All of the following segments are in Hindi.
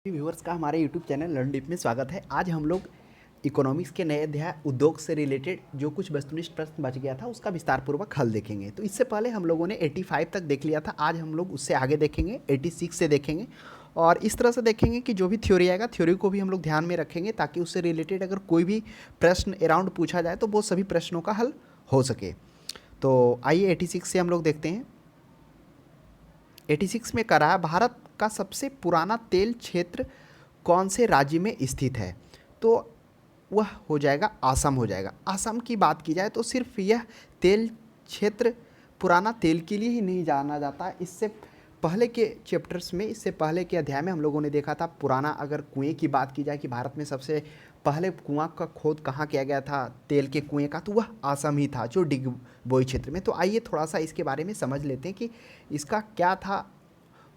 व्यूअर्स का हमारे यूट्यूब चैनल लर्न डीप में स्वागत है। आज हम लोग इकोनॉमिक्स के नए अध्याय उद्योग से रिलेटेड जो कुछ वस्तुनिष्ठ प्रश्न बच गया था उसका विस्तार पूर्वक हल देखेंगे। तो इससे पहले हम लोगों ने 85 तक देख लिया था, आज हम लोग उससे आगे देखेंगे, 86 से देखेंगे और इस तरह से देखेंगे कि जो भी थ्योरी आएगा थ्योरी को भी हम लोग ध्यान में रखेंगे ताकि उससे रिलेटेड अगर कोई भी प्रश्न अराउंड पूछा जाए तो वो सभी प्रश्नों का हल हो सके। तो आइए 86 से हम लोग देखते हैं। 86 में करा है, भारत का सबसे पुराना तेल क्षेत्र कौन से राज्य में स्थित है? तो वह हो जाएगा आसम हो जाएगा। आसम की बात की जाए तो सिर्फ यह तेल क्षेत्र पुराना तेल के लिए ही नहीं जाना जाता। इससे पहले के चैप्टर्स में, इससे पहले के अध्याय में हम लोगों ने देखा था पुराना अगर कुएं की बात की जाए कि भारत में सबसे पहले कुआं का खोद कहाँ किया गया था तेल के कुएं का, तो वह आसम ही था जो डिगबोई क्षेत्र में। तो आइए थोड़ा सा इसके बारे में समझ लेते हैं कि इसका क्या था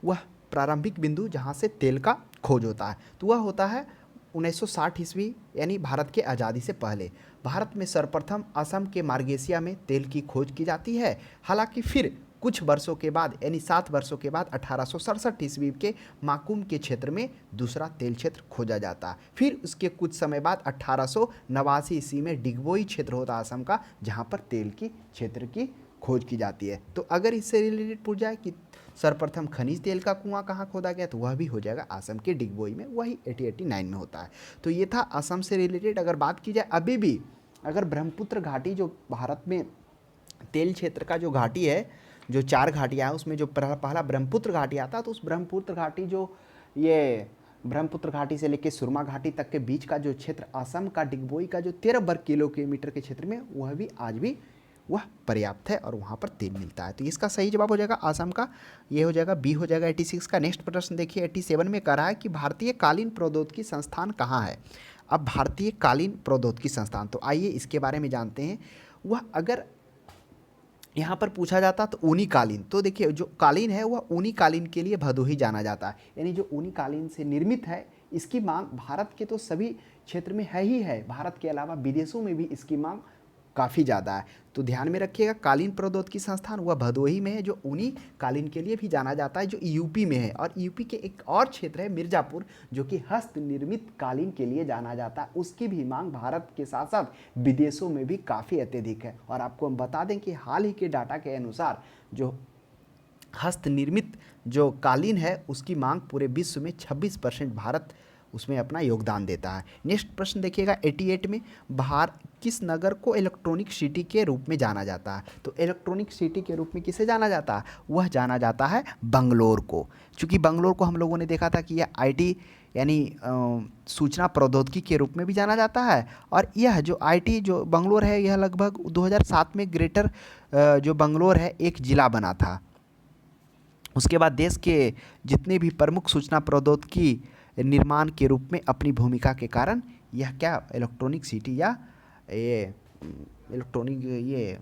वह प्रारंभिक बिंदु जहाँ से तेल का खोज होता है। तो वह होता है 1960 ईस्वी, यानी भारत के आज़ादी से पहले। भारत में सर्वप्रथम असम के मार्गेसिया में तेल की खोज की जाती है। हालांकि फिर कुछ वर्षों के बाद, यानी 7 वर्षों के बाद 1867 ईस्वी के माकुम के क्षेत्र में दूसरा तेल क्षेत्र खोजा जाता है। फिर उसके कुछ समय बाद 1889 ईस्वी में डिगबोई क्षेत्र होता है असम का, जहाँ पर तेल की क्षेत्र की खोज की जाती है। तो अगर इससे रिलेटेड पूछ जाए कि सर्वप्रथम खनिज तेल का कुआं कहाँ खोदा गया, तो वह भी हो जाएगा असम के डिगबोई में, वही 1889 में होता है। तो ये था असम से रिलेटेड। अगर बात की जाए अभी भी, अगर ब्रह्मपुत्र घाटी जो भारत में तेल क्षेत्र का जो घाटी है, जो 4 घाटियाँ हैं उसमें जो पहला ब्रह्मपुत्र घाटी आता है, तो उस ब्रह्मपुत्र घाटी जो ये ब्रह्मपुत्र घाटी से लेकर सुरमा घाटी तक के बीच का जो क्षेत्र असम का डिगबोई का जो 13 वर्ग किलोमीटर के क्षेत्र में, वह भी आज भी वह पर्याप्त है और वहाँ पर तेल मिलता है। तो इसका सही जवाब हो जाएगा असम का, ये हो जाएगा बी हो जाएगा 86 का। नेक्स्ट प्रश्न देखिए 87 में कह रहा है कि भारतीय कालीन प्रौद्योगिकी संस्थान कहाँ है? अब भारतीय कालीन प्रौद्योगिकी संस्थान, तो आइए इसके बारे में जानते हैं। वह अगर यहाँ पर पूछा जाता तो ऊनी कालीन, तो देखिए जो कालीन है वह ऊनी कालीन के लिए भदोही जाना जाता है, यानी जो ऊनी कालीन से निर्मित है इसकी मांग भारत के तो सभी क्षेत्र में है ही है, भारत के अलावा विदेशों में भी इसकी मांग काफ़ी ज़्यादा है। तो ध्यान में रखिएगा कालीन प्रौद्योगिकी संस्थान वह भदोही में है, जो ऊनी कालीन के लिए भी जाना जाता है, जो यूपी में है। और यूपी के एक और क्षेत्र है मिर्ज़ापुर, जो कि हस्त निर्मित कालीन के लिए जाना जाता है, उसकी भी मांग भारत के साथ साथ विदेशों में भी काफ़ी अत्यधिक है। और आपको हम बता दें कि हाल ही के डाटा के अनुसार जो हस्त निर्मित जो कालीन है उसकी मांग पूरे विश्व में 26% भारत उसमें अपना योगदान देता है। नेक्स्ट प्रश्न देखिएगा 88 में, किस नगर को इलेक्ट्रॉनिक सिटी के रूप में जाना जाता है? तो इलेक्ट्रॉनिक सिटी के रूप में किसे जाना जाता है? वह जाना जाता है बंगलोर को। चूँकि बंगलोर को हम लोगों ने देखा था कि यह आईटी यानी सूचना प्रौद्योगिकी के रूप में भी जाना जाता है। और यह जो आईटी जो बंगलोर है, यह लगभग 2007 में ग्रेटर जो बंगलोर है एक ज़िला बना था। उसके बाद देश के जितने भी प्रमुख सूचना प्रौद्योगिकी निर्माण के रूप में अपनी भूमिका के कारण यह क्या इलेक्ट्रॉनिक सिटी या ये इलेक्ट्रॉनिक ये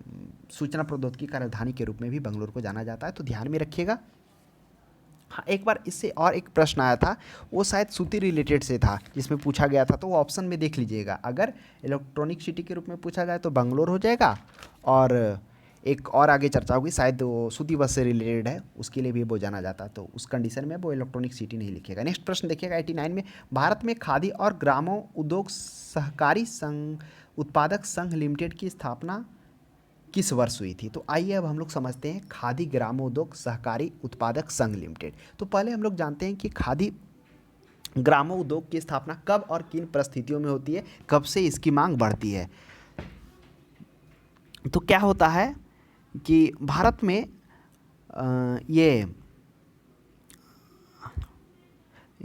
सूचना प्रौद्योगिकी की राजधानी के रूप में भी बंगलोर को जाना जाता है। तो ध्यान में रखिएगा। हाँ, एक बार इससे और एक प्रश्न आया था, वो शायद सूती रिलेटेड से था जिसमें पूछा गया था, तो वो ऑप्शन में देख लीजिएगा। अगर इलेक्ट्रॉनिक सिटी के रूप में पूछा जाए तो बंगलोर हो जाएगा, और एक और आगे चर्चा होगी शायद वो सूती बस से रिलेटेड है, उसके लिए भी वो जाना जाता है, तो उस कंडीशन में वो इलेक्ट्रॉनिक सिटी नहीं लिखेगा। नेक्स्ट प्रश्न देखिएगा 89 में, भारत में खादी और ग्रामो उद्योग सहकारी संघ उत्पादक संघ लिमिटेड की स्थापना किस वर्ष हुई थी? तो आइए अब हम लोग समझते हैं खादी ग्रामोद्योग सहकारी उत्पादक संघ लिमिटेड। तो पहले हम लोग जानते हैं कि खादी ग्रामो उद्योग की स्थापना कब और किन परिस्थितियों में होती है, कब से इसकी मांग बढ़ती है। तो क्या होता है कि भारत में ये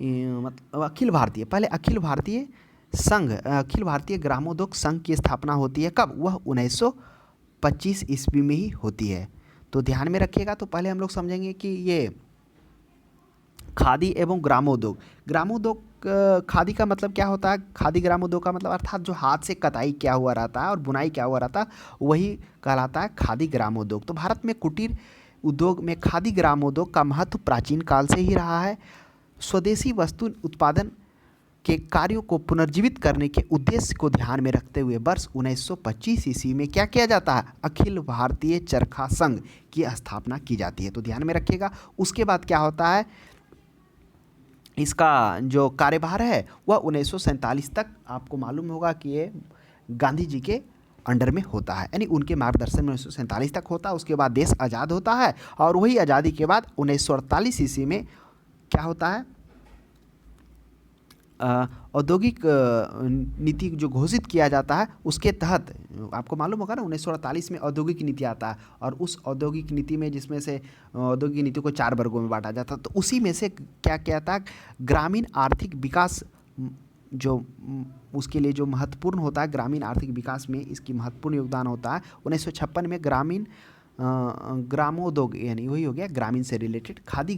मतलब अखिल भारतीय संघ, अखिल भारतीय ग्रामोद्योग संघ की स्थापना होती है कब? वह 1925 ईस्वी में ही होती है। तो ध्यान में रखिएगा। तो पहले हम लोग समझेंगे कि ये खादी एवं ग्रामोद्योग खादी का मतलब क्या होता है? खादी ग्रामोद्योग का मतलब अर्थात जो हाथ से कताई क्या हुआ रहता है और बुनाई क्या हुआ रहता है, वही कहलाता है खादी ग्रामोद्योग। तो भारत में कुटीर उद्योग में खादी ग्रामोद्योग का महत्व प्राचीन काल से ही रहा है। स्वदेशी वस्तु उत्पादन के कार्यों को पुनर्जीवित करने के उद्देश्य को ध्यान में रखते हुए वर्ष 1925 ईस्वी में क्या किया जाता है? अखिल भारतीय चरखा संघ की स्थापना की जाती है। तो ध्यान में रखिएगा। उसके बाद क्या होता है, इसका जो कार्यभार है वह 1947 तक आपको मालूम होगा कि ये गांधी जी के अंडर में होता है, यानी उनके मार्गदर्शन में 1947 तक होता है। उसके बाद देश आज़ाद होता है और वही आज़ादी के बाद 1948 ईस्वी में क्या होता है, औद्योगिक नीति जो घोषित किया जाता है उसके तहत आपको मालूम होगा ना 1948 में औद्योगिक नीति आता है और उस औद्योगिक नीति में जिसमें से औद्योगिक नीति को 4 वर्गों में बांटा जाता है, तो उसी में से क्या क्या था, ग्रामीण आर्थिक विकास जो उसके लिए जो महत्वपूर्ण होता है, ग्रामीण आर्थिक विकास में इसकी महत्वपूर्ण योगदान होता है। 1956 में ग्रामीण ग्रामोद्योग यानी वही हो गया ग्रामीण से रिलेटेड खादी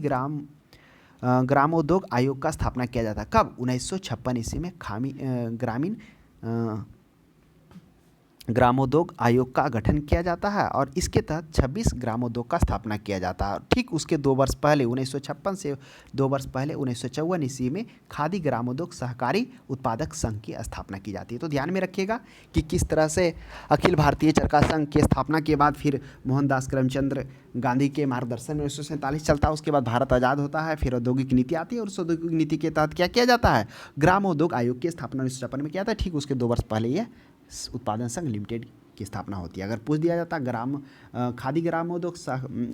ग्रामोद्योग आयोग का स्थापना किया जाता है। कब? 1956 ईस्वी में ग्रामीण ग्रामोद्योग आयोग का गठन किया जाता है और इसके तहत 26 ग्रामोद्योग का स्थापना किया जाता है। ठीक उसके 2 वर्ष पहले 1956 से 2 वर्ष पहले 1954 ईस्वी में खादी ग्रामोद्योग सहकारी उत्पादक संघ की स्थापना की जाती है। तो ध्यान में रखिएगा कि किस तरह से अखिल भारतीय चरखा संघ की स्थापना के बाद फिर मोहनदास करमचंद गांधी के मार्गदर्शन में 1947 चलता है। उसके बाद भारत आज़ाद होता है, फिर औद्योगिक नीति आती है और उस औद्योगिक नीति के तहत क्या किया जाता है, ग्रामोद्योग आयोग की स्थापना 1956 में किया था। ठीक उसके 2 वर्ष पहले यह उत्पादन संघ लिमिटेड की स्थापना होती है। अगर पूछ दिया जाता खादी ग्रामोद्योग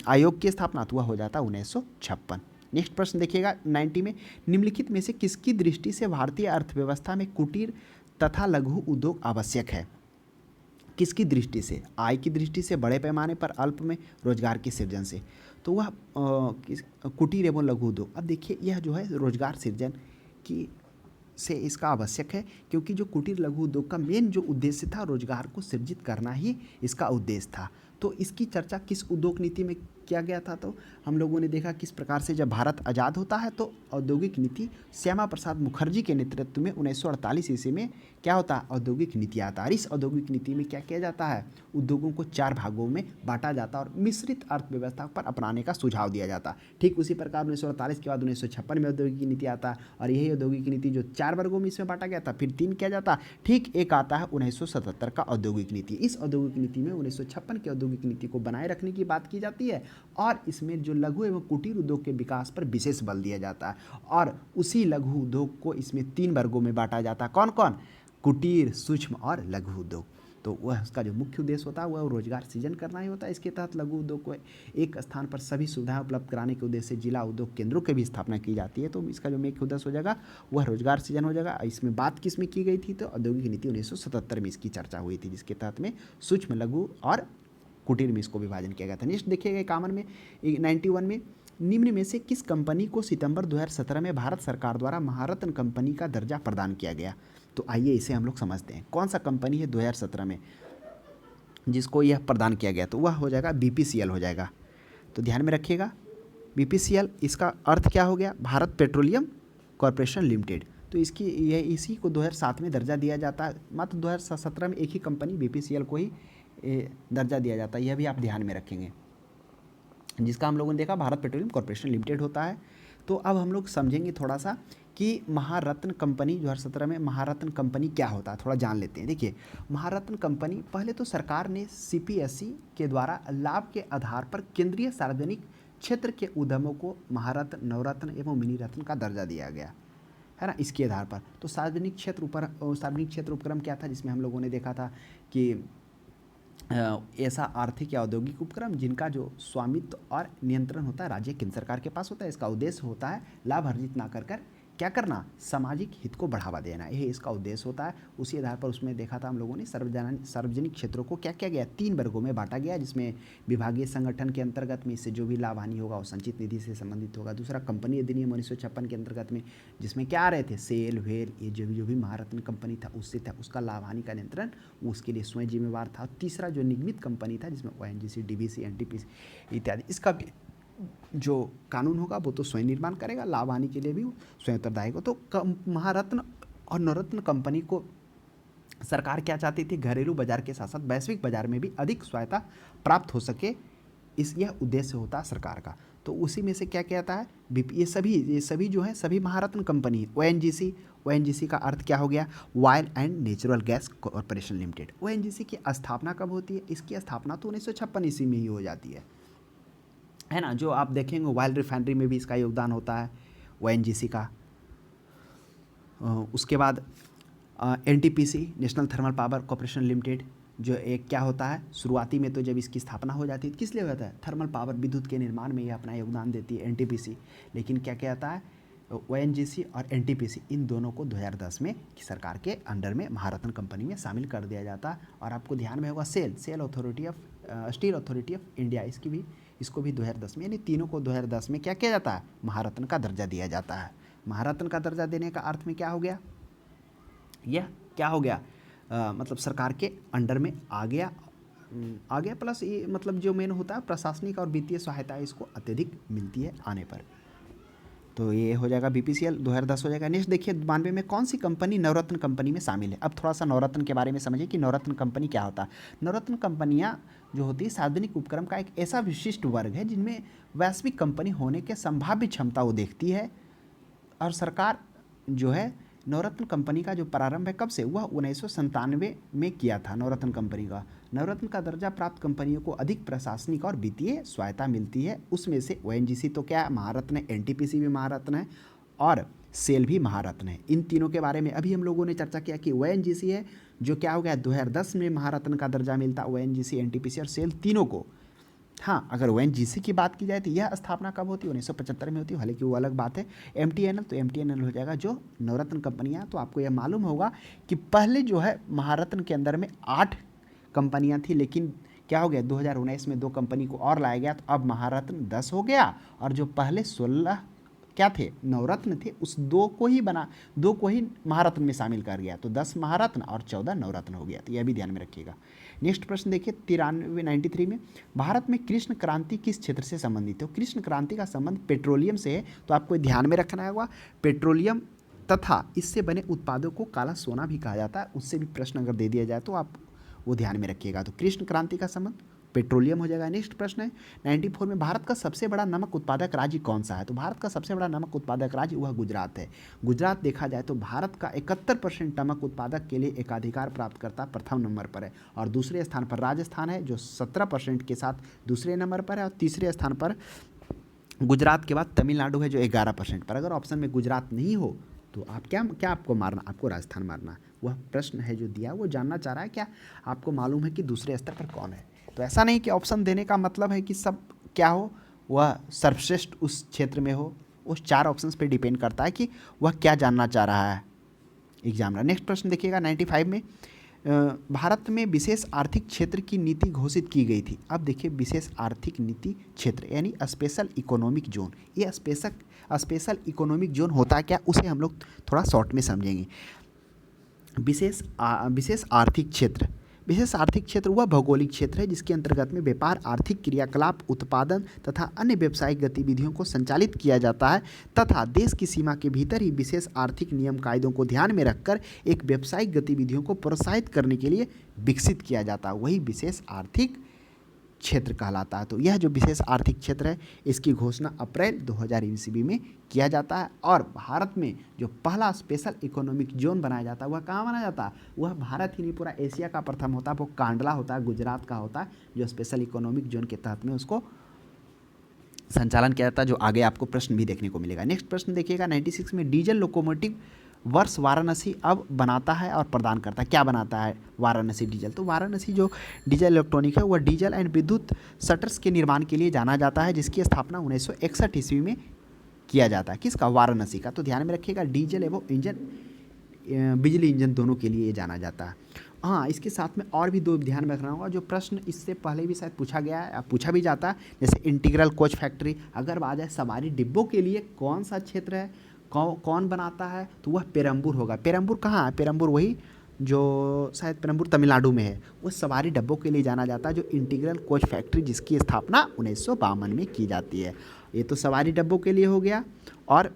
आयोग की स्थापना तो वह हो जाता 1956। नेक्स्ट प्रश्न देखिएगा 90 में, निम्नलिखित में से किसकी दृष्टि से भारतीय अर्थव्यवस्था में कुटीर तथा लघु उद्योग आवश्यक है? किसकी दृष्टि से? आय की दृष्टि से, बड़े पैमाने पर, अल्प में, रोजगार के सृजन से। तो वह कुटीर एवं लघु उद्योग, अब देखिए यह जो है रोजगार सृजन की से इसका आवश्यक है, क्योंकि जो कुटीर लघु उद्योग का मेन जो उद्देश्य था रोजगार को सृजित करना ही इसका उद्देश्य था। तो इसकी चर्चा किस उद्योग नीति में किया गया था? तो हम लोगों ने देखा किस प्रकार से जब भारत आज़ाद होता है तो औद्योगिक नीति श्यामा प्रसाद मुखर्जी के नेतृत्व में 1948 ईस्वी में क्या होता है, औद्योगिक नीति आता है। इस औद्योगिक नीति में क्या किया जाता है, उद्योगों को 4 भागों में बांटा जाता है और मिश्रित अर्थव्यवस्था पर अपनाने का सुझाव दिया जाता है। ठीक उसी प्रकार 1948 के बाद 1956 में औद्योगिक नीति आता है और यही औद्योगिक नीति जो 4 वर्गों में इसमें बांटा गया था, फिर 3 किया जाता। ठीक एक आता है 1977 का औद्योगिक नीति। इस औद्योगिक नीति में 1956 की औद्योगिक नीति को बनाए रखने की बात की जाती है और इसमें जो लघु एवं कुटीर उद्योग के विकास पर विशेष बल दिया जाता है और उसी लघु उद्योग को इसमें 3 वर्गों में बांटा जाता है। कौन कौन? कुटीर, सूक्ष्म और लघु उद्योग। तो वह उसका जो मुख्य उद्देश्य होता है वह रोजगार सृजन करना ही होता है। इसके तहत लघु उद्योग को एक स्थान पर सभी सुविधाएं उपलब्ध कराने के उद्देश्य से जिला उद्योग केंद्रों की भी स्थापना की जाती है। तो इसका जो मुख्य उद्देश्य हो जाएगा वह रोजगार सृजन हो जाएगा। इसमें बात किस में की गई थी? तो औद्योगिक नीति 1977 में इसकी चर्चा हुई थी, जिसके तहत में सूक्ष्म, लघु और कुटीर में इसको विभाजन किया गया था। नेक्स्ट देखिएगा 51 में 91 में, निम्न में से किस कंपनी को सितंबर 2017 में भारत सरकार द्वारा महारत्न कंपनी का दर्जा प्रदान किया गया? तो आइए इसे हम लोग समझते हैं। कौन सा कंपनी है 2017 में जिसको यह प्रदान किया गया? तो वह हो जाएगा BPCL हो जाएगा। तो ध्यान में रखिएगा BPCL, इसका अर्थ क्या हो गया? Bharat petroleum corporation limited. तो इसी को 2007 में दर्जा दिया जाता है। मात्र 2017 में एक ही कंपनी BPCL को ही दर्जा दिया जाता है, यह भी आप ध्यान में रखेंगे। जिसका हम लोगों ने देखा भारत पेट्रोलियम कॉरपोरेशन लिमिटेड होता है। तो अब हम लोग समझेंगे थोड़ा सा कि महारत्न कंपनी 2017 में महारत्न कंपनी क्या होता है, थोड़ा जान लेते हैं। देखिए महारत्न कंपनी, पहले तो सरकार ने CPSE के द्वारा लाभ के आधार पर केंद्रीय सार्वजनिक क्षेत्र के उद्यमों को महारत्न, नवरत्न एवं मिनी रत्न का दर्जा दिया गया है ना, इसके आधार पर। तो सार्वजनिक क्षेत्र उपक्रम क्या था, जिसमें हम लोगों ने देखा था कि ऐसा आर्थिक या औद्योगिक उपक्रम जिनका जो स्वामित्व और नियंत्रण होता है राज्य केंद्र सरकार के पास होता है। इसका उद्देश्य होता है लाभ अर्जित ना कर क्या करना, सामाजिक हित को बढ़ावा देना, यही इसका उद्देश्य होता है। उसी आधार पर उसमें देखा था हम लोगों ने सार्वजनिक क्षेत्रों को क्या किया गया, 3 वर्गों में बांटा गया, जिसमें विभागीय संगठन के अंतर्गत में इससे जो भी लाभ हानि होगा वो संचित निधि से संबंधित होगा। दूसरा कंपनी अधिनियम 1956 के अंतर्गत में, जिसमें क्या आ रहे थे, सेल, वेल, ये जो भी महारत्न कंपनी था उससे था, उसका लाभ हानि का नियंत्रण उसके लिए स्वयं जिम्मेवार था। तीसरा जो निगमित कंपनी था जिसमें ONGC, DVC, NTPC इत्यादि, इसका भी जो कानून होगा वो तो स्वयं निर्माण करेगा, लाभ हानि के लिए भी स्वयं उत्तरदायी हो। तो महारत्न और नवरत्न कंपनी को सरकार क्या चाहती थी, घरेलू बाजार के साथ साथ वैश्विक बाजार में भी अधिक स्वायत्ता प्राप्त हो सके, यह उद्देश्य होता है सरकार का। तो उसी में से क्या कहता है, ये सभी जो है सभी महारत्न कंपनी। ONGC का अर्थ क्या हो गया, oil and natural gas corporation limited. ONGC की स्थापना कब होती है? इसकी स्थापना तो 1956 ईस्वी में ही हो जाती है ना। जो आप देखेंगे ऑयल रिफाइनरी में भी इसका योगदान होता है ONGC का। उसके बाद NTPC, national thermal power corporation limited, जो एक क्या होता है, शुरुआती में तो जब इसकी स्थापना हो जाती है किस लिए होता है, थर्मल पावर विद्युत के निर्माण में ये अपना योगदान देती है NTPC। लेकिन क्या कहता है ONGC और NTPC, इन दोनों को 2010 में सरकार के अंडर में महारत्न कंपनी में शामिल कर दिया जाता है। और आपको ध्यान में होगा SAIL authority of Steel Authority of India, इसको भी 2010 में, यानी तीनों को 2010 में क्या किया जाता है, महारत्न का दर्जा दिया जाता है। महारत्न का दर्जा देने का अर्थ में क्या हो गया, यह क्या हो गया, मतलब सरकार के अंडर में आ गया प्लस ये मतलब जो मेन होता है प्रशासनिक और वित्तीय सहायता इसको अत्यधिक मिलती है आने पर। तो ये हो जाएगा BPCL 2010 हो जाएगा। नेक्स्ट देखिए 92 में कौन सी कंपनी नवरत्न कंपनी में शामिल है। अब थोड़ा सा नवरत्न के बारे में समझिए कि नवरत्न कंपनी क्या होता है। नवरत्न कंपनियां जो होती है सार्वजनिक उपक्रम का एक ऐसा विशिष्ट वर्ग है जिनमें वैश्विक कंपनी होने के संभाव्य क्षमता वो देखती है। और सरकार जो है नवरत्न कंपनी का जो प्रारंभ है कब से, वह 1997 में किया था। नवरत्न कंपनी का नवरत्न का दर्जा प्राप्त कंपनियों को अधिक प्रशासनिक और वित्तीय सहायता मिलती है। उसमें से ONGC तो क्या महारत्न है, NTPC भी महारत्न है और सेल भी महारत्न है। इन तीनों के बारे में अभी हम लोगों ने चर्चा किया कि ONGC है जो क्या हो गया 2010 में महारत्न का दर्जा मिलता ONGC, NTPC और सेल तीनों को। हाँ, अगर ONGC की बात की जाए तो यह स्थापना कब होती है, 1975 में होती है, हालांकि वो अलग बात है। MTNL तो MTNL हो जाएगा जो नवरत्न कंपनियाँ। तो आपको यह मालूम होगा कि पहले जो है महारत्न के अंदर में 8 कंपनियाँ थी, लेकिन क्या हो गया 2019 में 2 कंपनी को और लाया गया, तो अब महारत्न 10 हो गया। और जो पहले 16 क्या थे नवरत्न थे, उस 2 को ही महारत्न में शामिल कर गया, तो 10 महारत्न और 14 नवरत्न हो गया। तो यह भी ध्यान में रखिएगा। नेक्स्ट प्रश्न देखिए 93 में भारत में कृष्ण क्रांति किस क्षेत्र से संबंधित है। कृष्ण क्रांति का संबंध पेट्रोलियम से है, तो आपको ध्यान में रखना होगा। पेट्रोलियम तथा इससे बने उत्पादों को काला सोना भी कहा जाता है। उससे भी प्रश्न अगर दे दिया जाए तो आप वो ध्यान में रखिएगा। तो कृष्ण क्रांति का संबंध पेट्रोलियम हो जाएगा। नेक्स्ट प्रश्न है 94 में भारत का सबसे बड़ा नमक उत्पादक राज्य कौन सा है। तो भारत का सबसे बड़ा नमक उत्पादक राज्य वह गुजरात है। गुजरात देखा जाए तो भारत का 71% नमक उत्पादक के लिए एकाधिकार प्राप्त करता प्रथम नंबर पर है। और दूसरे स्थान पर राजस्थान है जो 17% के साथ दूसरे नंबर पर है। और तीसरे स्थान पर गुजरात के बाद तमिलनाडु है जो 11% पर। अगर ऑप्शन में गुजरात नहीं हो तो आप क्या आपको मारना, आपको राजस्थान मारना। वह प्रश्न है जो दिया वो जानना चाह रहा है क्या आपको मालूम है कि दूसरे स्तर पर कौन है। तो ऐसा नहीं कि ऑप्शन देने का मतलब है कि सब क्या हो, वह सर्वश्रेष्ठ उस क्षेत्र में हो। उस 4 ऑप्शंस पे डिपेंड करता है कि वह क्या जानना चाह रहा है एग्जामिनर। नेक्स्ट प्रश्न देखिएगा 95 में भारत में विशेष आर्थिक क्षेत्र की नीति घोषित की गई थी। अब देखिए विशेष आर्थिक नीति क्षेत्र यानी स्पेशल इकोनॉमिक जोन, ये स्पेशल इकोनॉमिक जोन होता है क्या, उसे हम लोग थोड़ा शॉर्ट में समझेंगे। विशेष आर्थिक क्षेत्र वह भौगोलिक क्षेत्र है जिसके अंतर्गत में व्यापार, आर्थिक क्रियाकलाप, उत्पादन तथा अन्य व्यावसायिक गतिविधियों को संचालित किया जाता है तथा देश की सीमा के भीतर ही विशेष आर्थिक नियम कायदों को ध्यान में रखकर एक व्यावसायिक गतिविधियों को प्रोत्साहित करने के लिए विकसित किया जाता है, वही विशेष आर्थिक क्षेत्र कहलाता है। तो यह जो विशेष आर्थिक क्षेत्र है इसकी घोषणा अप्रैल 2000 ईस्वी में किया जाता है। और भारत में जो पहला स्पेशल इकोनॉमिक जोन बनाया जाता है वह कहाँ बनाया जाता है, वह भारत ही नहीं पूरा एशिया का प्रथम होता है, वो कांडला होता है, गुजरात का होता है, जो स्पेशल इकोनॉमिक जोन के तहत में उसको संचालन किया जाता है, जो आगे आपको प्रश्न भी देखने को मिलेगा। नेक्स्ट प्रश्न देखिएगा 96 में डीजल लोकोमोटिव वर्ष वाराणसी अब बनाता है और प्रदान करता है। क्या बनाता है वाराणसी डीजल, तो वाराणसी जो डीजल इलेक्ट्रॉनिक है वह डीजल एंड विद्युत शटर्स के निर्माण के लिए जाना जाता है, जिसकी स्थापना 1961 ईस्वी में किया जाता है। किसका, वाराणसी का। तो ध्यान में रखिएगा डीजल एवं इंजन, बिजली इंजन दोनों के लिए जाना जाता है। हाँ, इसके साथ में और भी 2 ध्यान में रखना होगा जो प्रश्न इससे पहले भी शायद पूछा गया है, पूछा भी जाता है, जैसे इंटीग्रल कोच फैक्ट्री। अगर आ जाए सवारी डिब्बों के लिए कौन सा क्षेत्र है, कौन बनाता है, तो वह पेरम्बूर होगा। पेरम्बूर कहाँ है, पेरम्बूर वही जो शायद पेरम्बूर तमिलनाडु में है, वो सवारी डब्बों के लिए जाना जाता है, जो इंटीग्रल कोच फैक्ट्री जिसकी स्थापना 1952 में की जाती है। ये तो सवारी डब्बों के लिए हो गया। और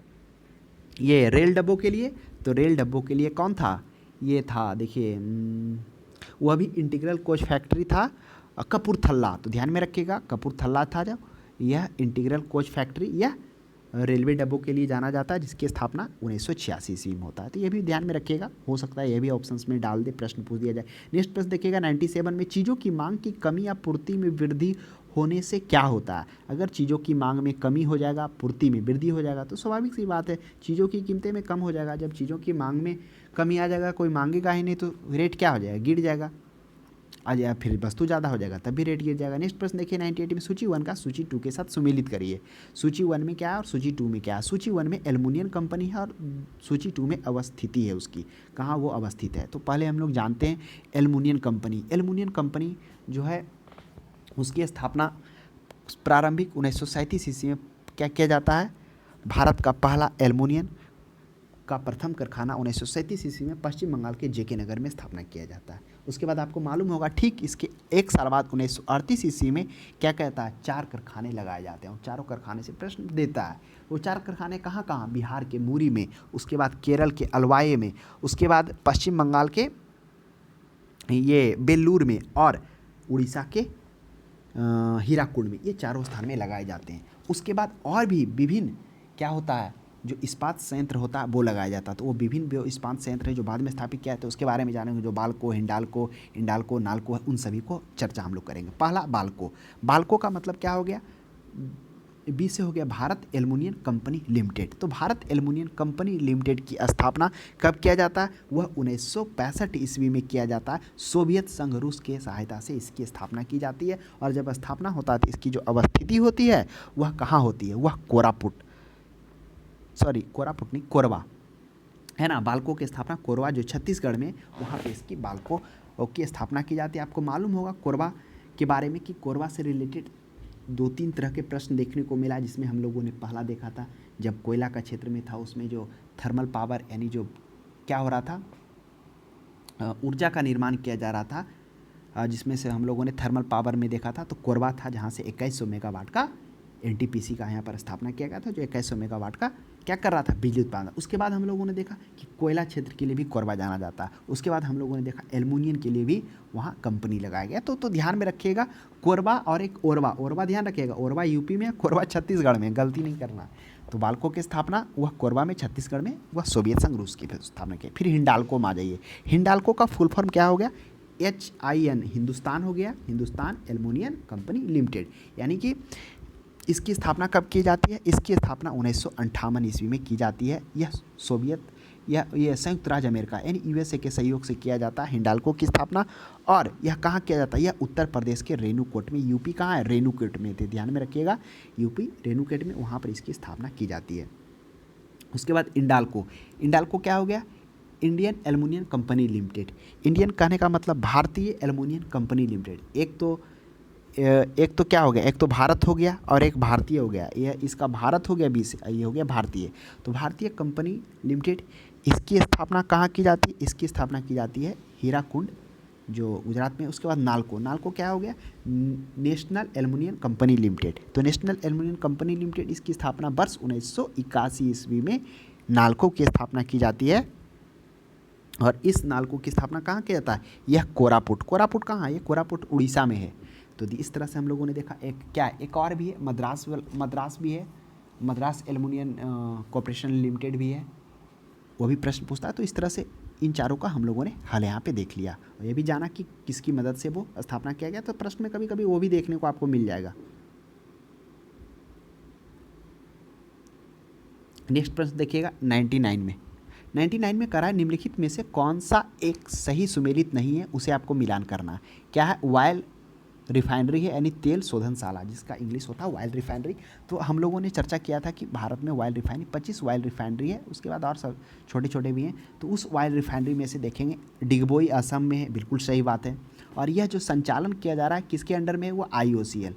ये रेल डब्बों के लिए, तो रेल डब्बों के लिए कौन था, ये था देखिए वह भी इंटीग्रल कोच फैक्ट्री था कपूरथला। तो ध्यान में रखिएगा कपूरथला था जब, यह इंटीग्रल कोच फैक्ट्री यह रेलवे डब्बों के लिए जाना जाता है, जिसकी स्थापना 1986 ईस्वी में होता है। तो ये भी ध्यान में रखिएगा, हो सकता है ये भी ऑप्शंस में डाल दे, प्रश्न पूछ दिया जाए। नेक्स्ट प्रश्न देखिएगा 97 में चीज़ों की मांग की कमी या पूर्ति में वृद्धि होने से क्या होता है? अगर चीज़ों की मांग में कमी हो जाएगा, पूर्ति में वृद्धि हो जाएगा, तो स्वाभाविक सी बात है चीज़ों की कीमतें में कम हो जाएगा। जब चीज़ों की मांग में कमी आ जाएगा, कोई मांगेगा ही नहीं, तो रेट क्या हो जाएगा? गिर जाएगा। आ जाए फिर वस्तु ज़्यादा हो जाएगा, तब भी रेट गिर जाएगा। नेक्स्ट प्रश्न देखिए 98 में, सूची 1 का सूची 2 के साथ सुमेलित करिए। सूची 1 में क्या है और सूची 2 में क्या है? सूची 1 में एल्युमिनियम कंपनी है और सूची 2 में अवस्थिति है उसकी, कहाँ वो अवस्थित है। तो पहले हम लोग जानते हैं एल्युमिनियम कंपनी। एल्युमिनियम कंपनी जो है उसकी स्थापना प्रारंभिक 1937 ईस्वी में क्या किया जाता है? भारत का पहला एल्युमिनियम का प्रथम कारखाना 1937 ईस्वी में पश्चिम बंगाल के जेके नगर में स्थापना किया जाता है। उसके बाद आपको मालूम होगा ठीक इसके एक साल बाद 1938 ईस्वी में क्या कहता है? 4 कारखाने लगाए जाते हैं और चारों कारखाने से प्रश्न देता है। वो 4 कारखाने कहाँ कहाँ? बिहार के मुरी में, उसके बाद केरल के अलवाए में, उसके बाद पश्चिम बंगाल के ये बेल्लूर में और उड़ीसा के हीराकुंड में, ये चारों स्थान में लगाए जाते हैं। उसके बाद और भी विभिन्न क्या होता है, जो इस्पात संयंत्र होता है वो लगाया जाता है। तो वो विभिन्न जो इस्पात संयंत्र है जो बाद में स्थापित किया है, तो उसके बारे में जानेंगे। जो बाल्को, हिंडाल्को, इंडाल्को, नाल्को है, उन सभी को चर्चा हम लोग करेंगे। पहला बाल्को। बाल्को का मतलब क्या हो गया? बी से हो गया भारत एल्युमिनियम कंपनी लिमिटेड। तो भारत एल्युमिनियम कंपनी लिमिटेड की स्थापना कब किया जाता है? वह 1965 ईस्वी में किया जाता है। सोवियत संघ रूस के सहायता से इसकी स्थापना की जाती है। और जब स्थापना होता है तो इसकी जो अवस्थिति होती है वह कहाँ होती है? वह कोरापुट नहीं, कोरबा है ना। बाल्को की स्थापना कोरबा जो छत्तीसगढ़ में, वहाँ पे इसकी बाल्को की स्थापना की जाती है। आपको मालूम होगा कोरबा के बारे में कि कोरबा से रिलेटेड 2-3 तरह के प्रश्न देखने को मिला, जिसमें हम लोगों ने पहला देखा था जब कोयला का क्षेत्र में था, उसमें जो थर्मल पावर यानी जो क्या हो रहा था, ऊर्जा का निर्माण किया जा रहा था, जिसमें से हम लोगों ने थर्मल पावर में देखा था। तो कोरबा था जहाँ से 2100 मेगावाट का एनटीपीसी का यहाँ पर स्थापना किया गया था, जो 2100 मेगावाट का क्या कर रहा था? बिजली उत्पादन। उसके बाद हम लोगों ने देखा कि कोयला क्षेत्र के लिए भी कोरबा जाना जाता है। उसके बाद हम लोगों ने देखा एल्युमिनियम के लिए भी वहाँ कंपनी लगाया गया। तो ध्यान में रखिएगा कोरबा और एक ओरवा। ओरवा ध्यान रखिएगा, ओरवा यूपी में, कोरबा छत्तीसगढ़ में, गलती नहीं करना। तो बाल्को की स्थापना वह कोरबा में, छत्तीसगढ़ में, वह सोवियत संघ रूस की स्थापना की। फिर हिंडाल्को में आ जाइए। हिंडाल्को का फुल फॉर्म क्या हो गया? HIN, हिंदुस्तान हो गया, हिंदुस्तान एल्युमिनियम कंपनी लिमिटेड। यानी कि इसकी स्थापना कब की जाती है? इसकी स्थापना 1958 ईस्वी में की जाती है। यह सोवियत या यह संयुक्त राज्य अमेरिका यानी USA के सहयोग से किया जाता है हिंडाल्को की स्थापना। और यह कहाँ किया जाता है? यह उत्तर प्रदेश के रेणुकूट में, यूपी कहाँ है? रेणुकूट में। तो ध्यान में रखिएगा, यूपी रेणुकूट में, वहाँ पर इसकी स्थापना की जाती है। उसके बाद इंडाल्को। इंडाल्को क्या हो गया? Indian aluminium company limited. Indian कहने का मतलब भारतीय एल्युमिनियम कंपनी लिमिटेड। एक तो क्या हो गया? एक तो भारत हो गया और एक भारतीय हो गया। यह इसका भारत हो गया, बीस ये हो गया भारतीय। तो भारतीय कंपनी लिमिटेड, इसकी स्थापना कहाँ की जाती है? इसकी स्थापना की जाती है हीराकुंड जो गुजरात में। उसके बाद नाल्को। नाल्को क्या हो गया? National aluminium company limited. तो नेशनल एल्युमिनियम कंपनी लिमिटेड, इसकी स्थापना वर्ष 1981 ईस्वी में नाल्को की स्थापना की जाती है। और इस नाल्को की स्थापना कहाँ किया जाता है? यह कोरापुट। कोरापुट कहाँ है? ये कोरापुट उड़ीसा में है। तो इस तरह से हम लोगों ने देखा। एक और भी है, मद्रास भी है, मद्रास एल्युमिनियम कॉर्पोरेशन लिमिटेड भी है, वो भी प्रश्न पूछता है। तो इस तरह से इन चारों का हम लोगों ने हल यहाँ पे देख लिया और ये भी जाना कि किसकी मदद से वो स्थापना किया गया। तो प्रश्न में कभी कभी वो भी देखने को आपको मिल जाएगा। नेक्स्ट प्रश्न देखिएगा 99 में करा है निम्नलिखित में से कौन सा एक सही सुमेलित नहीं है, उसे आपको मिलान करना है। क्या है? ऑयल रिफाइनरी है, यानी तेल शोधनशाला, जिसका इंग्लिश होता है ऑयल रिफाइनरी। तो हम लोगों ने चर्चा किया था कि भारत में ऑयल रिफाइनरी 25 ऑयल रिफाइनरी है, उसके बाद और सब छोटे छोटे भी हैं। तो उस ऑयल रिफाइनरी में से देखेंगे डिगबोई असम में है, बिल्कुल सही बात है। और यह जो संचालन किया जा रहा है किसके अंडर में है? वो IOCL,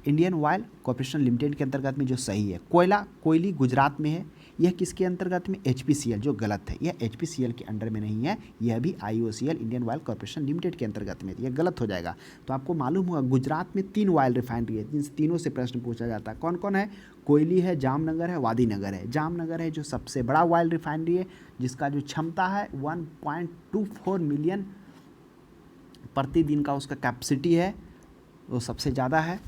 Indian oil corporation limited के अंतर्गत में, जो सही है। कोयली गुजरात में है, यह किसके अंतर्गत में? HPCL, जो गलत है, यह HPCL के अंडर में नहीं है, यह भी IOCL Indian oil corporation limited के अंतर्गत में, यह गलत हो जाएगा। तो आपको मालूम होगा गुजरात में 3 ऑयल रिफाइनरी है, जिन तीनों से प्रश्न पूछा जाता है। कौन कौन है? कोयली है, जामनगर है, वादीनगर है। जामनगर है जो सबसे बड़ा ऑयल रिफाइनरी है, जिसका जो क्षमता है 1.24 मिलियन प्रतिदिन का उसका कैपेसिटी है, वो सबसे ज़्यादा है।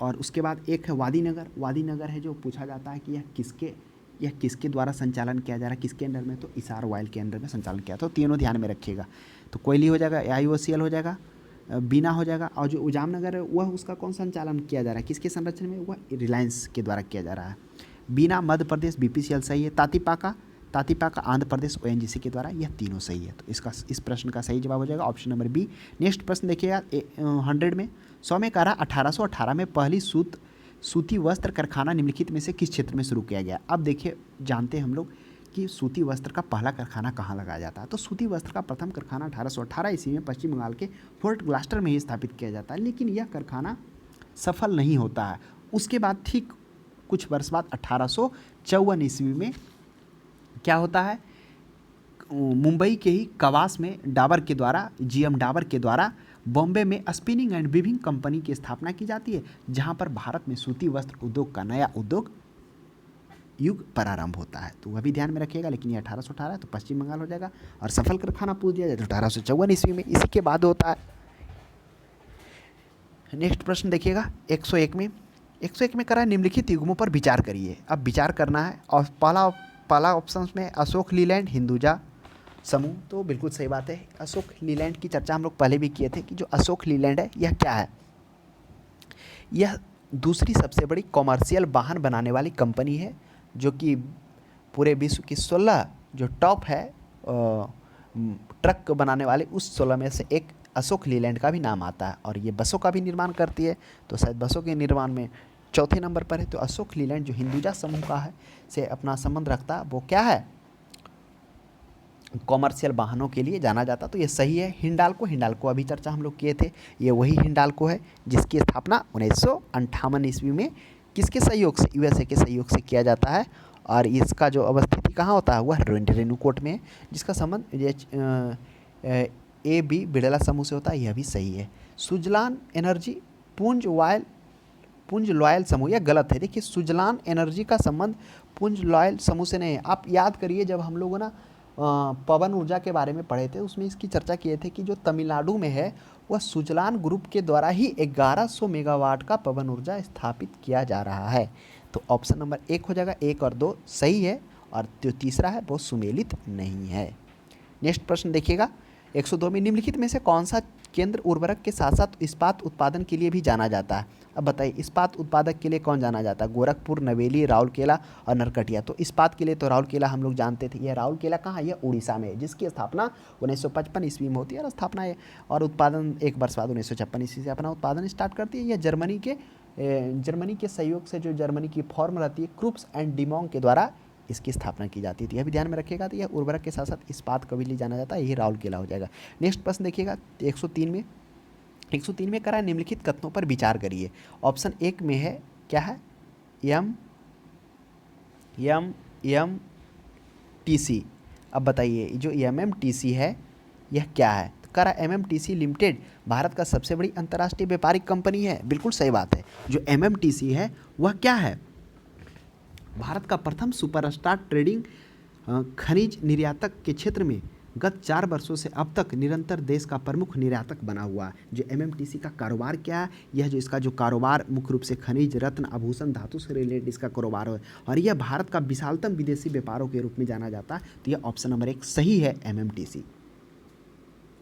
और उसके बाद एक है वादीनगर है जो पूछा जाता है कि यह किसके द्वारा संचालन किया जा रहा है, किसके अंडर में? तो इसार ऑयल के अंडर में संचालन किया। तो तीनों ध्यान में रखिएगा। तो कोयली हो जाएगा, IOCL हो जाएगा, बीना हो जाएगा। और जो उजामनगर है वह उसका कौन संचालन किया जा रहा है, किसके संरक्षण में, वह रिलायंस के द्वारा किया जा रहा है। बीना मध्य प्रदेश बीपीसीएल सही है। तातीपाका आंध्र प्रदेश ओएनजीसी के द्वारा, यह तीनों सही है। तो इस प्रश्न का सही जवाब हो जाएगा ऑप्शन नंबर बी। नेक्स्ट प्रश्न देखिएगा 100 में 100 में कह रहा 1818 में पहली सूती वस्त्र कारखाना निम्नलिखित में से किस क्षेत्र में शुरू किया गया। अब देखिए जानते हैं हम लोग कि सूती वस्त्र का पहला कारखाना कहाँ लगाया जाता है। तो सूती वस्त्र का प्रथम कारखाना 1818 ईस्वी में पश्चिम बंगाल के फोर्ट ग्लास्टर में ही स्थापित किया जाता है, लेकिन यह कारखाना सफल नहीं होता है। उसके बाद ठीक कुछ वर्ष बाद 1854 ईस्वी में क्या होता है, मुंबई के ही कवास में डाबर के द्वारा, जीएम डाबर के द्वारा बॉम्बे में स्पिनिंग एंड वीविंग कंपनी की स्थापना की जाती है, जहां पर भारत में सूती वस्त्र उद्योग का नया उद्योग युग प्रारंभ होता है। तो वह भी ध्यान में रखिएगा, लेकिन ये 1818 है तो पश्चिम बंगाल हो जाएगा। और सफल कारखाना पूछ दिया जाए तो 1854 ईस्वी में, इसी के बाद होता है। नेक्स्ट प्रश्न देखिएगा 101 में करा निम्नलिखित युग्मों पर विचार करिए। अब विचार करना है और पहला ऑप्शन में अशोक लीलैंड हिंदुजा समूह, तो बिल्कुल सही बात है। अशोक लीलैंड की चर्चा हम लोग पहले भी किए थे कि जो अशोक लीलैंड है यह क्या है, यह दूसरी सबसे बड़ी कॉमर्शियल वाहन बनाने वाली कंपनी है, जो कि पूरे विश्व की 16 जो टॉप है ट्रक बनाने वाले उस 16 में से एक अशोक लीलैंड का भी नाम आता है। और ये बसों का भी निर्माण करती है, तो शायद बसों के निर्माण में चौथे नंबर पर है। तो अशोक लीलैंड जो हिंदुजा समूह का है से अपना संबंध रखता है, वो क्या है, कॉमर्शियल वाहनों के लिए जाना जाता। तो ये सही है। हिंडाल्को अभी चर्चा हम लोग किए थे, ये वही हिंडाल्को है जिसकी स्थापना 1958 ईस्वी में किसके सहयोग से, यूएसए के सहयोग से किया जाता है। और इसका जो अवस्थिति कहाँ होता है, वह रेणुकूट में, जिसका संबंध AB बिड़ला समूह से होता है, यह भी सही है। सुजलान एनर्जी पुंज लॉयल समूह, यह गलत है। देखिए सुजलान एनर्जी का संबंध पुंज लॉयल समूह से नहीं है। आप याद करिए जब हम लोगों ना पवन ऊर्जा के बारे में पढ़े थे, उसमें इसकी चर्चा किए थे कि जो तमिलनाडु में है वह सुजलान ग्रुप के द्वारा ही 1100 मेगावाट का पवन ऊर्जा स्थापित किया जा रहा है। तो ऑप्शन नंबर 1 हो जाएगा, 1 और 2 सही है, और जो तीसरा है वो सुमेलित नहीं है। नेक्स्ट प्रश्न देखिएगा 102 में निम्नलिखित में से कौन सा केंद्र उर्वरक के साथ साथ इस्पात उत्पादन के लिए भी जाना जाता है। अब बताइए इस्पात उत्पादक के लिए कौन जाना जाता है, गोरखपुर, नवेली, राउरकेला और नरकटिया। तो इस्पात के लिए तो राउरकेला हम लोग जानते थे। यह राउरकेला कहाँ है, यह उड़ीसा में है, जिसकी स्थापना 1955 ईस्वी में होती है, और स्थापना है और उत्पादन एक वर्ष बाद 1956 ईस्वी से अपना उत्पादन स्टार्ट करती है। यह जर्मनी के सहयोग से, जो जर्मनी की फॉर्म रहती है क्रूप्स एंड डिमोंग के द्वारा इसकी स्थापना की जाती थी। यह भी ध्यान में रखिएगा। तो यह उर्वरक के साथ साथ इस्पात को भी ले जाना जाता है, यही राउरकेला हो जाएगा। नेक्स्ट प्रश्न देखिएगा 103 में करा निम्नलिखित कथनों पर विचार करिए। ऑप्शन 1 में है क्या है, MMTC। अब बताइए जो MMTC है यह क्या है। तो करा MMTC लिमिटेड भारत का सबसे बड़ी अंतर्राष्ट्रीय व्यापारिक कंपनी है, बिल्कुल सही बात है। जो MMTC है वह क्या है, भारत का प्रथम सुपरस्टार ट्रेडिंग खनिज निर्यातक के क्षेत्र में गत 4 वर्षों से अब तक निरंतर देश का प्रमुख निर्यातक बना हुआ है। जो MMTC का कारोबार क्या है, यह जो इसका जो कारोबार मुख्य रूप से खनिज, रत्न, आभूषण, धातु से रिलेटेड इसका कारोबार है, और यह भारत का विशालतम विदेशी व्यापारों के रूप में जाना जाता है। तो यह ऑप्शन नंबर 1 सही है, MMTC।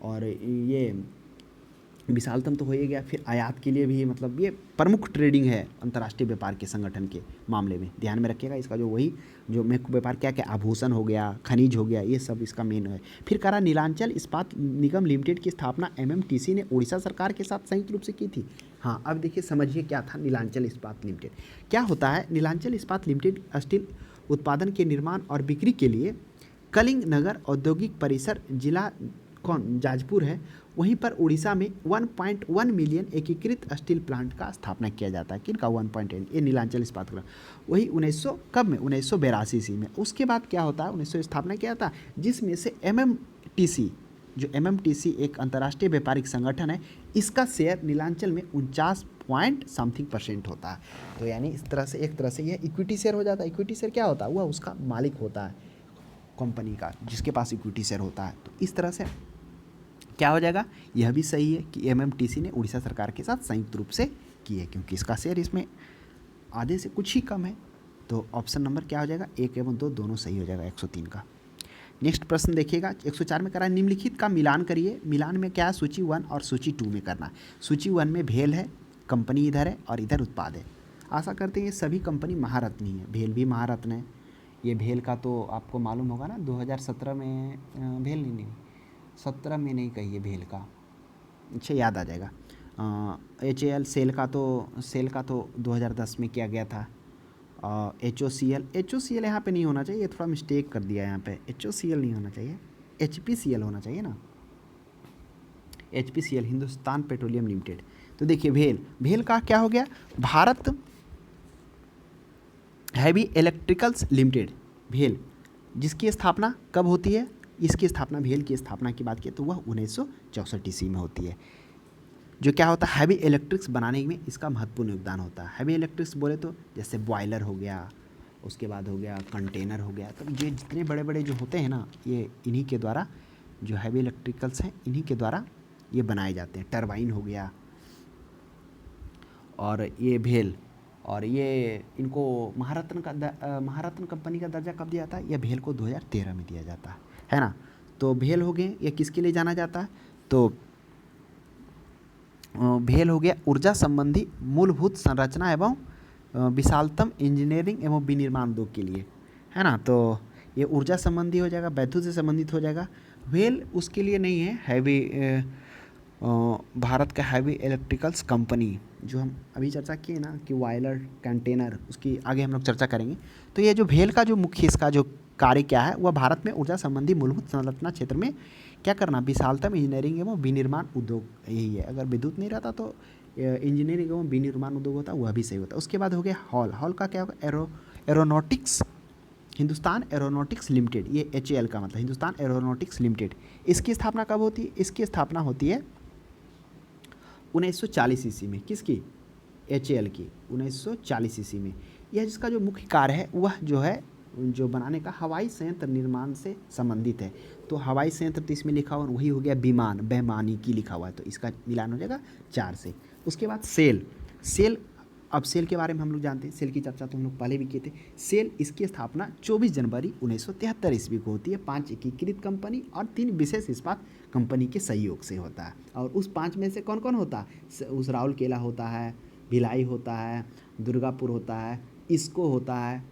और ये विशालतम तो हो ही गया, फिर आयात के लिए भी, मतलब ये प्रमुख ट्रेडिंग है अंतर्राष्ट्रीय व्यापार के संगठन के मामले में, ध्यान में रखिएगा। इसका जो वही जो मुख्य व्यापार क्या क्या, आभूषण हो गया, खनिज हो गया, ये सब इसका मेन है। फिर करा नीलांचल इस्पात निगम लिमिटेड की स्थापना MMTC ने उड़ीसा सरकार के साथ संयुक्त रूप से की थी। हाँ, अब देखिए समझिए क्या था नीलांचल इस्पात लिमिटेड। क्या होता है, नीलांचल इस्पात लिमिटेड स्टील उत्पादन के निर्माण और बिक्री के लिए कलिंग नगर औद्योगिक परिसर, जिला जाजपुर है, वहीं पर उड़ीसा में 1.1 मिलियन एकीकृत स्टील प्लांट का स्थापना किया जाता है। किनका 1.8, ये नीलांचल इस्पात का, वही 1900 कब में 1982 ईस्वी में। उसके बाद क्या होता है, 1900 स्थापना किया था, जिसमें से MMTC, जो MMTC एक अंतर्राष्ट्रीय व्यापारिक संगठन है, इसका शेयर नीलांचल में 49.something% होता है। तो यानी इस तरह से एक तरह से यह इक्विटी शेयर हो जाता है। इक्विटी शेयर क्या होता है, वह उसका मालिक होता है कंपनी का, जिसके पास इक्विटी शेयर होता है। तो इस तरह से क्या हो जाएगा, यह भी सही है कि MMTC ने उड़ीसा सरकार के साथ संयुक्त रूप से की है, क्योंकि इसका शेयर इसमें आधे से कुछ ही कम है। तो ऑप्शन नंबर क्या हो जाएगा, 1 एवं 2 दोनों सही हो जाएगा 103 का। नेक्स्ट प्रश्न देखिएगा 104 में करा है, निम्नलिखित का मिलान करिए। मिलान में क्या है, सूची 1 और सूची 2 में करना है। सूची 1 में भेल है, कंपनी इधर है और इधर उत्पाद है। आशा करते हैं ये सभी कंपनी महारत्न ही है। भेल भी महारत्न है। ये भेल का तो आपको मालूम होगा ना, 2017 में भेल नहीं 17 में नहीं कही है भेल का, अच्छा याद आ जाएगा। HAL सेल का तो 2010 में किया गया था। HOCL यहाँ पे नहीं होना चाहिए, थोड़ा मिस्टेक कर दिया यहाँ पे, HOCL नहीं होना चाहिए, HPCL होना चाहिए ना, HPCL हिंदुस्तान पेट्रोलियम लिमिटेड। तो देखिए भेल का क्या हो गया, भारत हैवी इलेक्ट्रिकल्स लिमिटेड, भेल जिसकी स्थापना कब होती है, इसकी स्थापना भेल की स्थापना की बात की तो वह 1964 ईस्वी में होती है। जो क्या होता है, हैवी इलेक्ट्रिक्स बनाने में इसका महत्वपूर्ण योगदान होता है। हैवी इलेक्ट्रिक्स बोले तो जैसे बॉयलर हो गया, उसके बाद हो गया कंटेनर हो गया, तो ये जितने बड़े बड़े जो होते हैं ना, ये इन्हीं के द्वारा, जो हैवी इलेक्ट्रिकल्स हैं इन्हीं के द्वारा ये बनाए जाते हैं। टरबाइन हो गया और ये भेल, और ये इनको महारत्न कंपनी का दर्जा कब दिया जाता है, यह भेल को 2013 में दिया जाता है ना। तो भेल हो गए, ये किसके लिए जाना जाता है, तो भेल हो गया ऊर्जा संबंधी मूलभूत संरचना एवं विशालतम इंजीनियरिंग एवं विनिर्माण उद्योग के लिए, है ना। तो ये ऊर्जा संबंधी हो जाएगा, वैद्युत से संबंधित हो जाएगा। भेल उसके लिए नहीं है, हैवी भारत का हैवी इलेक्ट्रिकल्स कंपनी जो हम अभी चर्चा किए ना कि बॉयलर कंटेनर, उसकी आगे हम लोग चर्चा करेंगे। तो ये जो भेल का जो मुख्य इसका जो कार्य क्या है, वह भारत में ऊर्जा संबंधी मूलभूत संरचना क्षेत्र में क्या करना, विशालतम इंजीनियरिंग एवं विनिर्माण उद्योग, यही है। अगर विद्युत नहीं रहता तो इंजीनियरिंग एवं विनिर्माण उद्योग होता, वह भी सही होता। उसके बाद हो गया हॉल का क्या होगा, एरोनॉटिक्स, हिंदुस्तान एरोनॉटिक्स लिमिटेड, ये HAL का मतलब हिंदुस्तान एरोनॉटिक्स लिमिटेड। इसकी स्थापना कब होती है, इसकी स्थापना होती है 1940 ईस्वी में। किसकी, HAL की 1940 ईस्वी में। यह जिसका जो मुख्य कार्य है वह जो है, जो बनाने का हवाई संयंत्र निर्माण से संबंधित है। तो हवाई संयंत्र तो इसमें लिखा हुआ वही हो गया विमान, वैमानिकी लिखा हुआ है, तो इसका मिलान हो जाएगा 4 से। उसके बाद सेल, अब सेल के बारे में हम लोग जानते हैं, सेल की चर्चा तो हम लोग पहले भी किए थे। सेल, इसकी स्थापना 24 जनवरी 1973 ईस्वी को होती है। 5 एकीकृत कंपनी और 3 विशेष इस्पात कंपनी के सहयोग से होता है। और उस 5 में से कौन कौन होता है, उस राउरकेला होता है, भिलाई होता है, दुर्गापुर होता है, इसको होता है,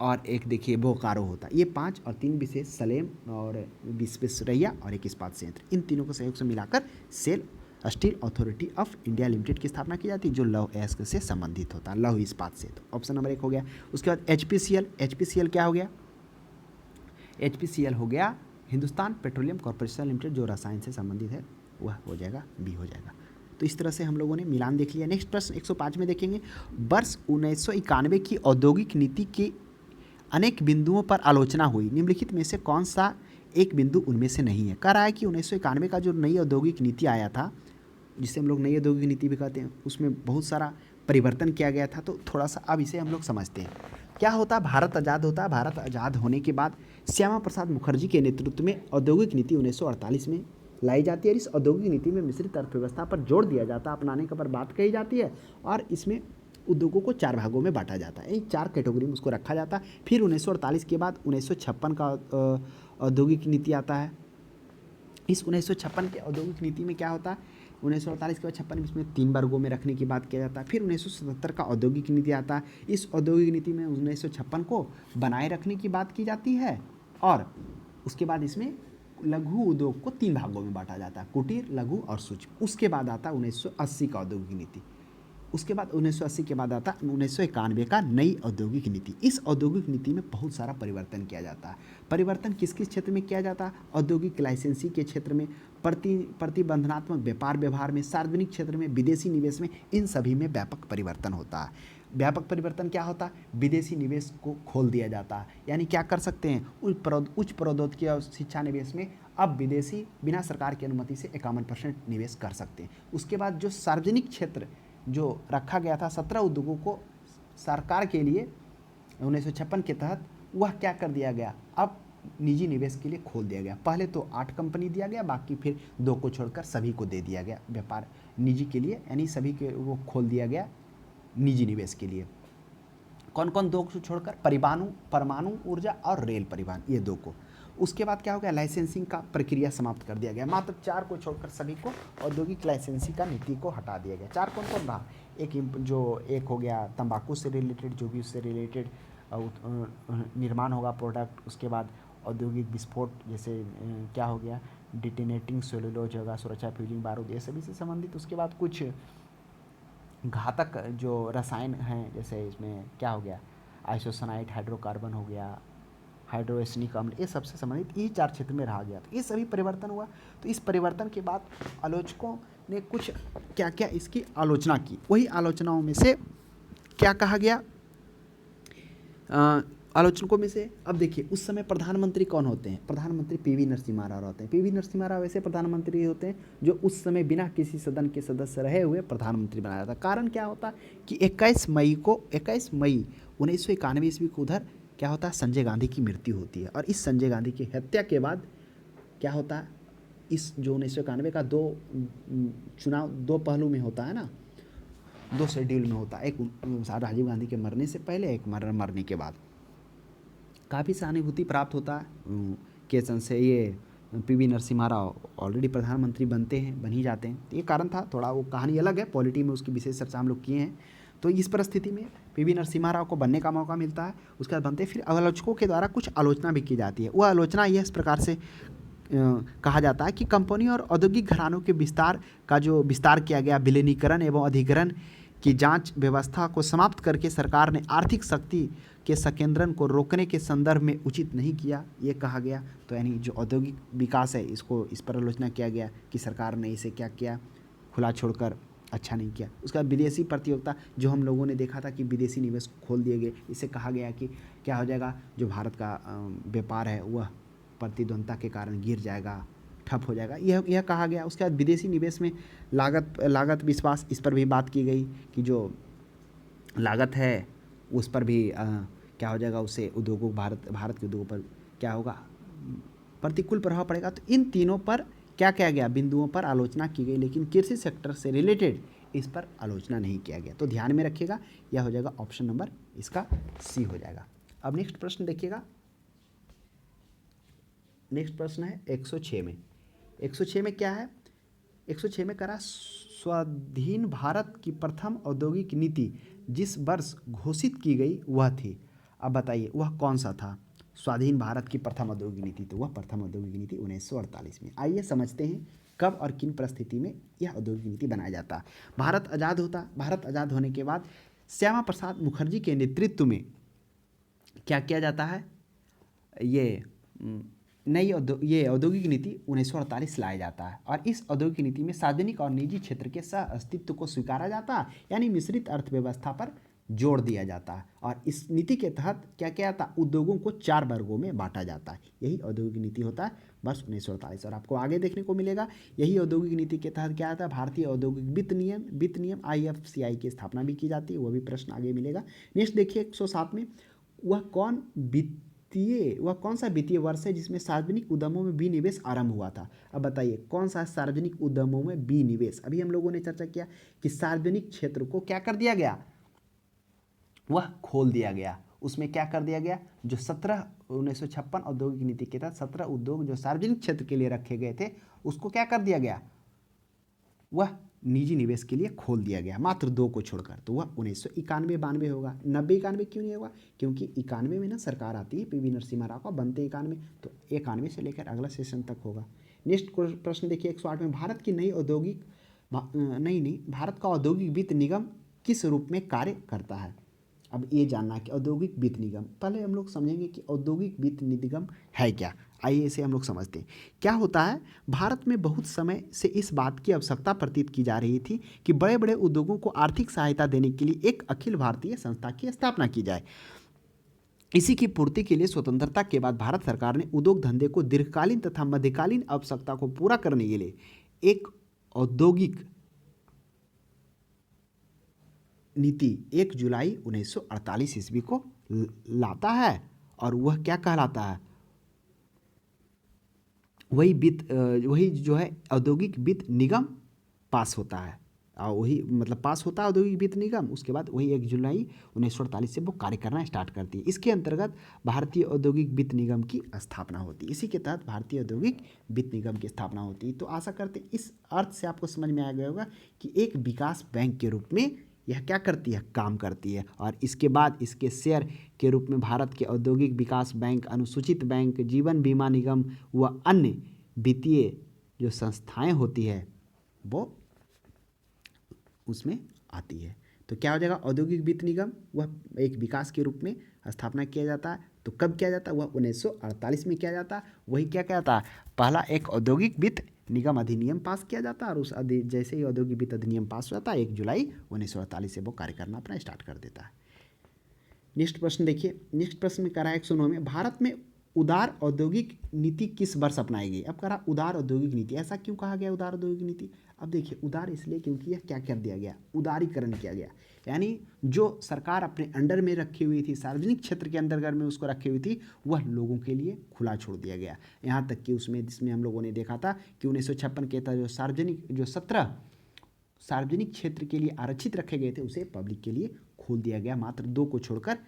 और एक देखिए बोकारो होता है। ये 5 और 3 विशेष, सलेम और विश्वेश्वरैया और एक इस्पात संयंत्र, इन तीनों को सहयोग से मिलाकर SAIL Steel Authority of India Limited की स्थापना की जाती है, जो लौह अयस्क से संबंधित होता है, लौह इस्पात से। तो ऑप्शन नंबर 1 हो गया। उसके बाद HPCL क्या हो गया, HPCL हो गया हिंदुस्तान पेट्रोलियम कॉर्पोरेशन लिमिटेड, जो रसायन से संबंधित है, वह हो जाएगा B हो जाएगा। तो इस तरह से हम लोगों ने मिलान देख लिया। नेक्स्ट प्रश्न 105 में देखेंगे, वर्ष 1991 की औद्योगिक नीति के अनेक बिंदुओं पर आलोचना हुई, निम्नलिखित में से कौन सा एक बिंदु उनमें से नहीं है। कह रहा है कि 1991 का जो नई औद्योगिक नीति आया था, जिसे हम लोग नई औद्योगिक नीति भी कहते हैं, उसमें बहुत सारा परिवर्तन किया गया था। तो थोड़ा सा अब इसे हम लोग समझते हैं। क्या होता, भारत आज़ाद होता है। भारत आज़ाद होने के बाद श्यामा प्रसाद मुखर्जी के नेतृत्व में औद्योगिक नीति 1948 में लाई जाती है। इस औद्योगिक नीति में मिश्रित अर्थव्यवस्था पर जोर दिया जाता है, अपनाने का पर बात कही जाती है, और इसमें उद्योगों को 4 भागों में बांटा जाता है, 4 कैटेगरी में उसको रखा जाता है। फिर 1948 के बाद 1956 का औद्योगिक नीति आता है। इस 1956 के औद्योगिक नीति में क्या होता है, 1948 के बाद 56 में इसमें 3 वर्गों में रखने की बात किया जाता है। फिर 1977 का औद्योगिक नीति आता है। इस औद्योगिक नीति में 1956 को बनाए रखने की बात की जाती है, और उसके बाद इसमें लघु उद्योग को 3 भागों में बांटा जाता है, कुटीर, लघु और सूक्ष्म। उसके बाद आता है 1980 का औद्योगिक नीति। उसके बाद 1980 के बाद आता 1991 का नई औद्योगिक नीति। इस औद्योगिक नीति में बहुत सारा परिवर्तन किया जाता है। परिवर्तन किस किस क्षेत्र में किया जाता है, औद्योगिक लाइसेंसी के क्षेत्र में, प्रतिबंधनात्मक व्यापार व्यवहार में, सार्वजनिक क्षेत्र में, विदेशी निवेश में, इन सभी में व्यापक परिवर्तन होता है। व्यापक परिवर्तन क्या होता है, विदेशी निवेश को खोल दिया जाता है, यानी क्या कर सकते हैं, उच्च प्रौद्योगिकी और शिक्षा निवेश में अब विदेशी बिना सरकार की अनुमति से 51% निवेश कर सकते हैं। उसके बाद जो सार्वजनिक क्षेत्र जो रखा गया था 17 उद्योगों को सरकार के लिए 1956 के तहत, वह क्या कर दिया गया, अब निजी निवेश के लिए खोल दिया गया। पहले तो 8 कंपनी दिया गया, बाकी फिर 2 को छोड़कर सभी को दे दिया गया व्यापार निजी के लिए, यानी सभी के वो खोल दिया गया निजी निवेश के लिए। कौन कौन 2 को छोड़कर, परमाणु ऊर्जा और रेल परिवहन, ये 2 को। उसके बाद क्या हो गया, लाइसेंसिंग का प्रक्रिया समाप्त कर दिया गया। मात्र 4 को छोड़कर सभी को औद्योगिक लाइसेंसिंग का नीति को हटा दिया गया। 4 कौन कौन रहा, एक हो गया तंबाकू से रिलेटेड, जो भी उससे रिलेटेड निर्माण होगा प्रोडक्ट। उसके बाद औद्योगिक विस्फोट, जैसे क्या हो गया, डिटोनेटिंग सेलुलोज होगा, सुरक्षा फ्यूजिंग बारूद, ये सभी से संबंधित। उसके बाद कुछ घातक जो रसायन हैं, जैसे इसमें क्या हो गया, आइसोसानाइड हाइड्रोकार्बन हो गया, हाइड्रोएसिनिक अम्ल, ये सबसे संबंधित ये 4 क्षेत्र में रहा गया। तो ये सभी परिवर्तन हुआ। तो इस परिवर्तन के बाद आलोचकों ने कुछ क्या क्या इसकी आलोचना की। वही आलोचनाओं में से क्या कहा गया, आलोचकों में से, अब देखिए उस समय प्रधानमंत्री कौन होते हैं, प्रधानमंत्री पीवी नरसिम्हा राव होते हैं। पीवी नरसिम्हा राव ऐसे प्रधानमंत्री होते हैं जो उस समय बिना किसी सदन के सदस्य रहे हुए प्रधानमंत्री बनाया था। कारण क्या होता कि 21 मई 1991 ईस्वी को उधर क्या होता है, संजय गांधी की मृत्यु होती है। और इस संजय गांधी की हत्या के बाद क्या होता है, इस जो 1991 का चुनाव 2 पहलू में होता है ना, 2 शेड्यूल में होता है, एक राजीव गांधी के मरने से पहले, एक मरने के बाद। काफ़ी सहानुभूति प्राप्त होता है केसन से। ये पीवी नरसिम्हा राव ऑलरेडी प्रधानमंत्री बनते हैं, बन ही जाते हैं। तो ये कारण था, थोड़ा वो कहानी अलग है, पॉलिटी में उसकी विशेष चर्चा हम लोग किए हैं। तो इस परिस्थिति में पीवी नरसिम्हा राव को बनने का मौका मिलता है। उसके बाद बनते, फिर आलोचकों के द्वारा कुछ आलोचना भी की जाती है। वह आलोचना यह इस प्रकार से कहा जाता है कि कंपनी और औद्योगिक घरानों के विस्तार किया गया, विलीनीकरण एवं अधिग्रहण की जांच व्यवस्था को समाप्त करके सरकार ने आर्थिक शक्ति के संकेंद्रण को रोकने के संदर्भ में उचित नहीं किया, ये कहा गया। तो यानी जो औद्योगिक विकास है, इसको इस पर आलोचना किया गया कि सरकार ने इसे क्या किया, खुला छोड़कर अच्छा नहीं किया। उसका विदेशी प्रतियोगिता, जो हम लोगों ने देखा था कि विदेशी निवेश खोल दिए गए, इसे कहा गया कि क्या हो जाएगा, जो भारत का व्यापार है वह प्रतिद्वंद्विता के कारण गिर जाएगा, ठप हो जाएगा, यह कहा गया। उसके बाद विदेशी निवेश में लागत विश्वास, इस पर भी बात की गई कि जो लागत है उस पर भी क्या हो जाएगा, उससे उद्योगों भारत के उद्योगों पर क्या होगा, प्रतिकूल प्रभाव पड़ेगा। तो इन तीनों पर क्या किया गया, बिंदुओं पर आलोचना की गई, लेकिन कृषि सेक्टर से रिलेटेड इस पर आलोचना नहीं किया गया। तो ध्यान में रखिएगा, यह हो जाएगा ऑप्शन नंबर इसका सी हो जाएगा। अब नेक्स्ट प्रश्न देखिएगा, नेक्स्ट प्रश्न है 106 में। 106 में क्या है, 106 में करा, स्वाधीन भारत की प्रथम औद्योगिक नीति जिस वर्ष घोषित की गई वह थी। अब बताइए वह कौन सा था, स्वाधीन भारत की प्रथम औद्योगिक नीति। तो वह प्रथम औद्योगिक नीति 1948 में। आइए समझते हैं कब और किन परिस्थिति में यह औद्योगिक नीति बनाया जाता। भारत आज़ाद होने के बाद श्यामा प्रसाद मुखर्जी के नेतृत्व में क्या किया जाता है, ये औद्योगिक नीति 1948 लाया जाता है। और इस औद्योगिक नीति में सार्वजनिक और निजी क्षेत्र के सह अस्तित्व को स्वीकारा जाता है, यानी मिश्रित अर्थव्यवस्था पर जोड़ दिया जाता है। और इस नीति के तहत क्या किया जाता है, उद्योगों को 4 वर्गों में बांटा जाता है। यही औद्योगिक नीति होता है वर्ष 1948। और आपको आगे देखने को मिलेगा, यही औद्योगिक नीति के तहत क्या आता है, भारतीय औद्योगिक वित्त नियम IFCI की स्थापना भी की जाती है। वह भी प्रश्न आगे मिलेगा। नेक्स्ट देखिए 107 में, वह कौन सा वित्तीय वर्ष है जिसमें सार्वजनिक उद्यमों में विनिवेश आरंभ हुआ था। अब बताइए कौन सा सार्वजनिक उद्यमों में विनिवेश। अभी हम लोगों ने चर्चा किया कि सार्वजनिक क्षेत्र को क्या कर दिया गया, वह खोल दिया गया। उसमें क्या कर दिया गया, जो 1956 औद्योगिक नीति के तहत 17 उद्योग जो सार्वजनिक क्षेत्र के लिए रखे गए थे, उसको क्या कर दिया गया, वह निजी निवेश के लिए खोल दिया गया, मात्र 2 को छोड़कर। तो वह 1991-92 होगा। 90-91 क्यों नहीं होगा, क्योंकि 91 में ना सरकार आती है पीवी नरसिम्हा राव का, बनते 91, तो 91 से लेकर अगला सेशन तक होगा। नेक्स्ट प्रश्न देखिए 108 में, भारत का औद्योगिक वित्त निगम किस रूप में कार्य करता है। अब ये जानना है कि औद्योगिक वित्त निगम, पहले हम लोग समझेंगे कि औद्योगिक वित्त निगम है क्या। आइए इसे हम लोग समझते हैं। क्या होता है, भारत में बहुत समय से इस बात की आवश्यकता प्रतीत की जा रही थी कि बड़े बड़े उद्योगों को आर्थिक सहायता देने के लिए एक अखिल भारतीय संस्था की स्थापना की जाए। इसी की पूर्ति के लिए स्वतंत्रता के बाद भारत सरकार ने उद्योग धंधे को दीर्घकालीन तथा मध्यकालीन आवश्यकता को पूरा करने के लिए एक औद्योगिक नीति 1 जुलाई 1948 ईस्वी को लाता है। और वह क्या कहलाता है, वही जो है औद्योगिक वित्त निगम पास होता है। वही मतलब पास होता है औद्योगिक वित्त निगम, उसके बाद वही 1 जुलाई 1948 से वो कार्य करना स्टार्ट करती है। इसके अंतर्गत भारतीय औद्योगिक वित्त निगम की स्थापना होती है। इसी के तहत भारतीय औद्योगिक वित्त निगम की स्थापना होती है। तो आशा करते हैं इस अर्थ से आपको समझ में आ गया होगा कि एक विकास बैंक के रूप में यह क्या करती है, काम करती है। और इसके बाद इसके शेयर के रूप में भारत के औद्योगिक विकास बैंक, अनुसूचित बैंक, जीवन बीमा निगम व अन्य वित्तीय जो संस्थाएं होती है वो उसमें आती है। तो क्या हो जाएगा, औद्योगिक वित्त निगम वह एक विकास के रूप में स्थापना किया जाता है। तो कब किया जाता है, वह 1948 में किया जाता है। वही क्या कहता है, पहला एक औद्योगिक वित्त निगम अधिनियम पास किया जाता है और उस जैसे ही औद्योगिक वित्त अधिनियम पास हो जाता है 1 जुलाई 1948 से वो कार्य करना अपना स्टार्ट कर देता है। नेक्स्ट प्रश्न देखिए, नेक्स्ट प्रश्न में कह रहा है 109 में, भारत में उदार औद्योगिक नीति किस वर्ष अपनाई गई। अब कह रहा उदार औद्योगिक नीति, ऐसा क्यों कहा गया उदार औद्योगिक नीति। अब देखिए उदार इसलिए क्योंकि यह क्या कर दिया गया, उदारीकरण किया गया, यानी जो सरकार अपने अंडर में रखी हुई थी, सार्वजनिक क्षेत्र के अंतर्गत में उसको रखी हुई थी, वह लोगों के लिए खुला छोड़ दिया गया। यहाँ तक कि उसमें जिसमें हम लोगों ने देखा था कि 1956 के तहत जो 17 सार्वजनिक क्षेत्र के लिए आरक्षित रखे गए थे उसे पब्लिक के लिए खोल दिया गया। मात्र 2 को छोड़कर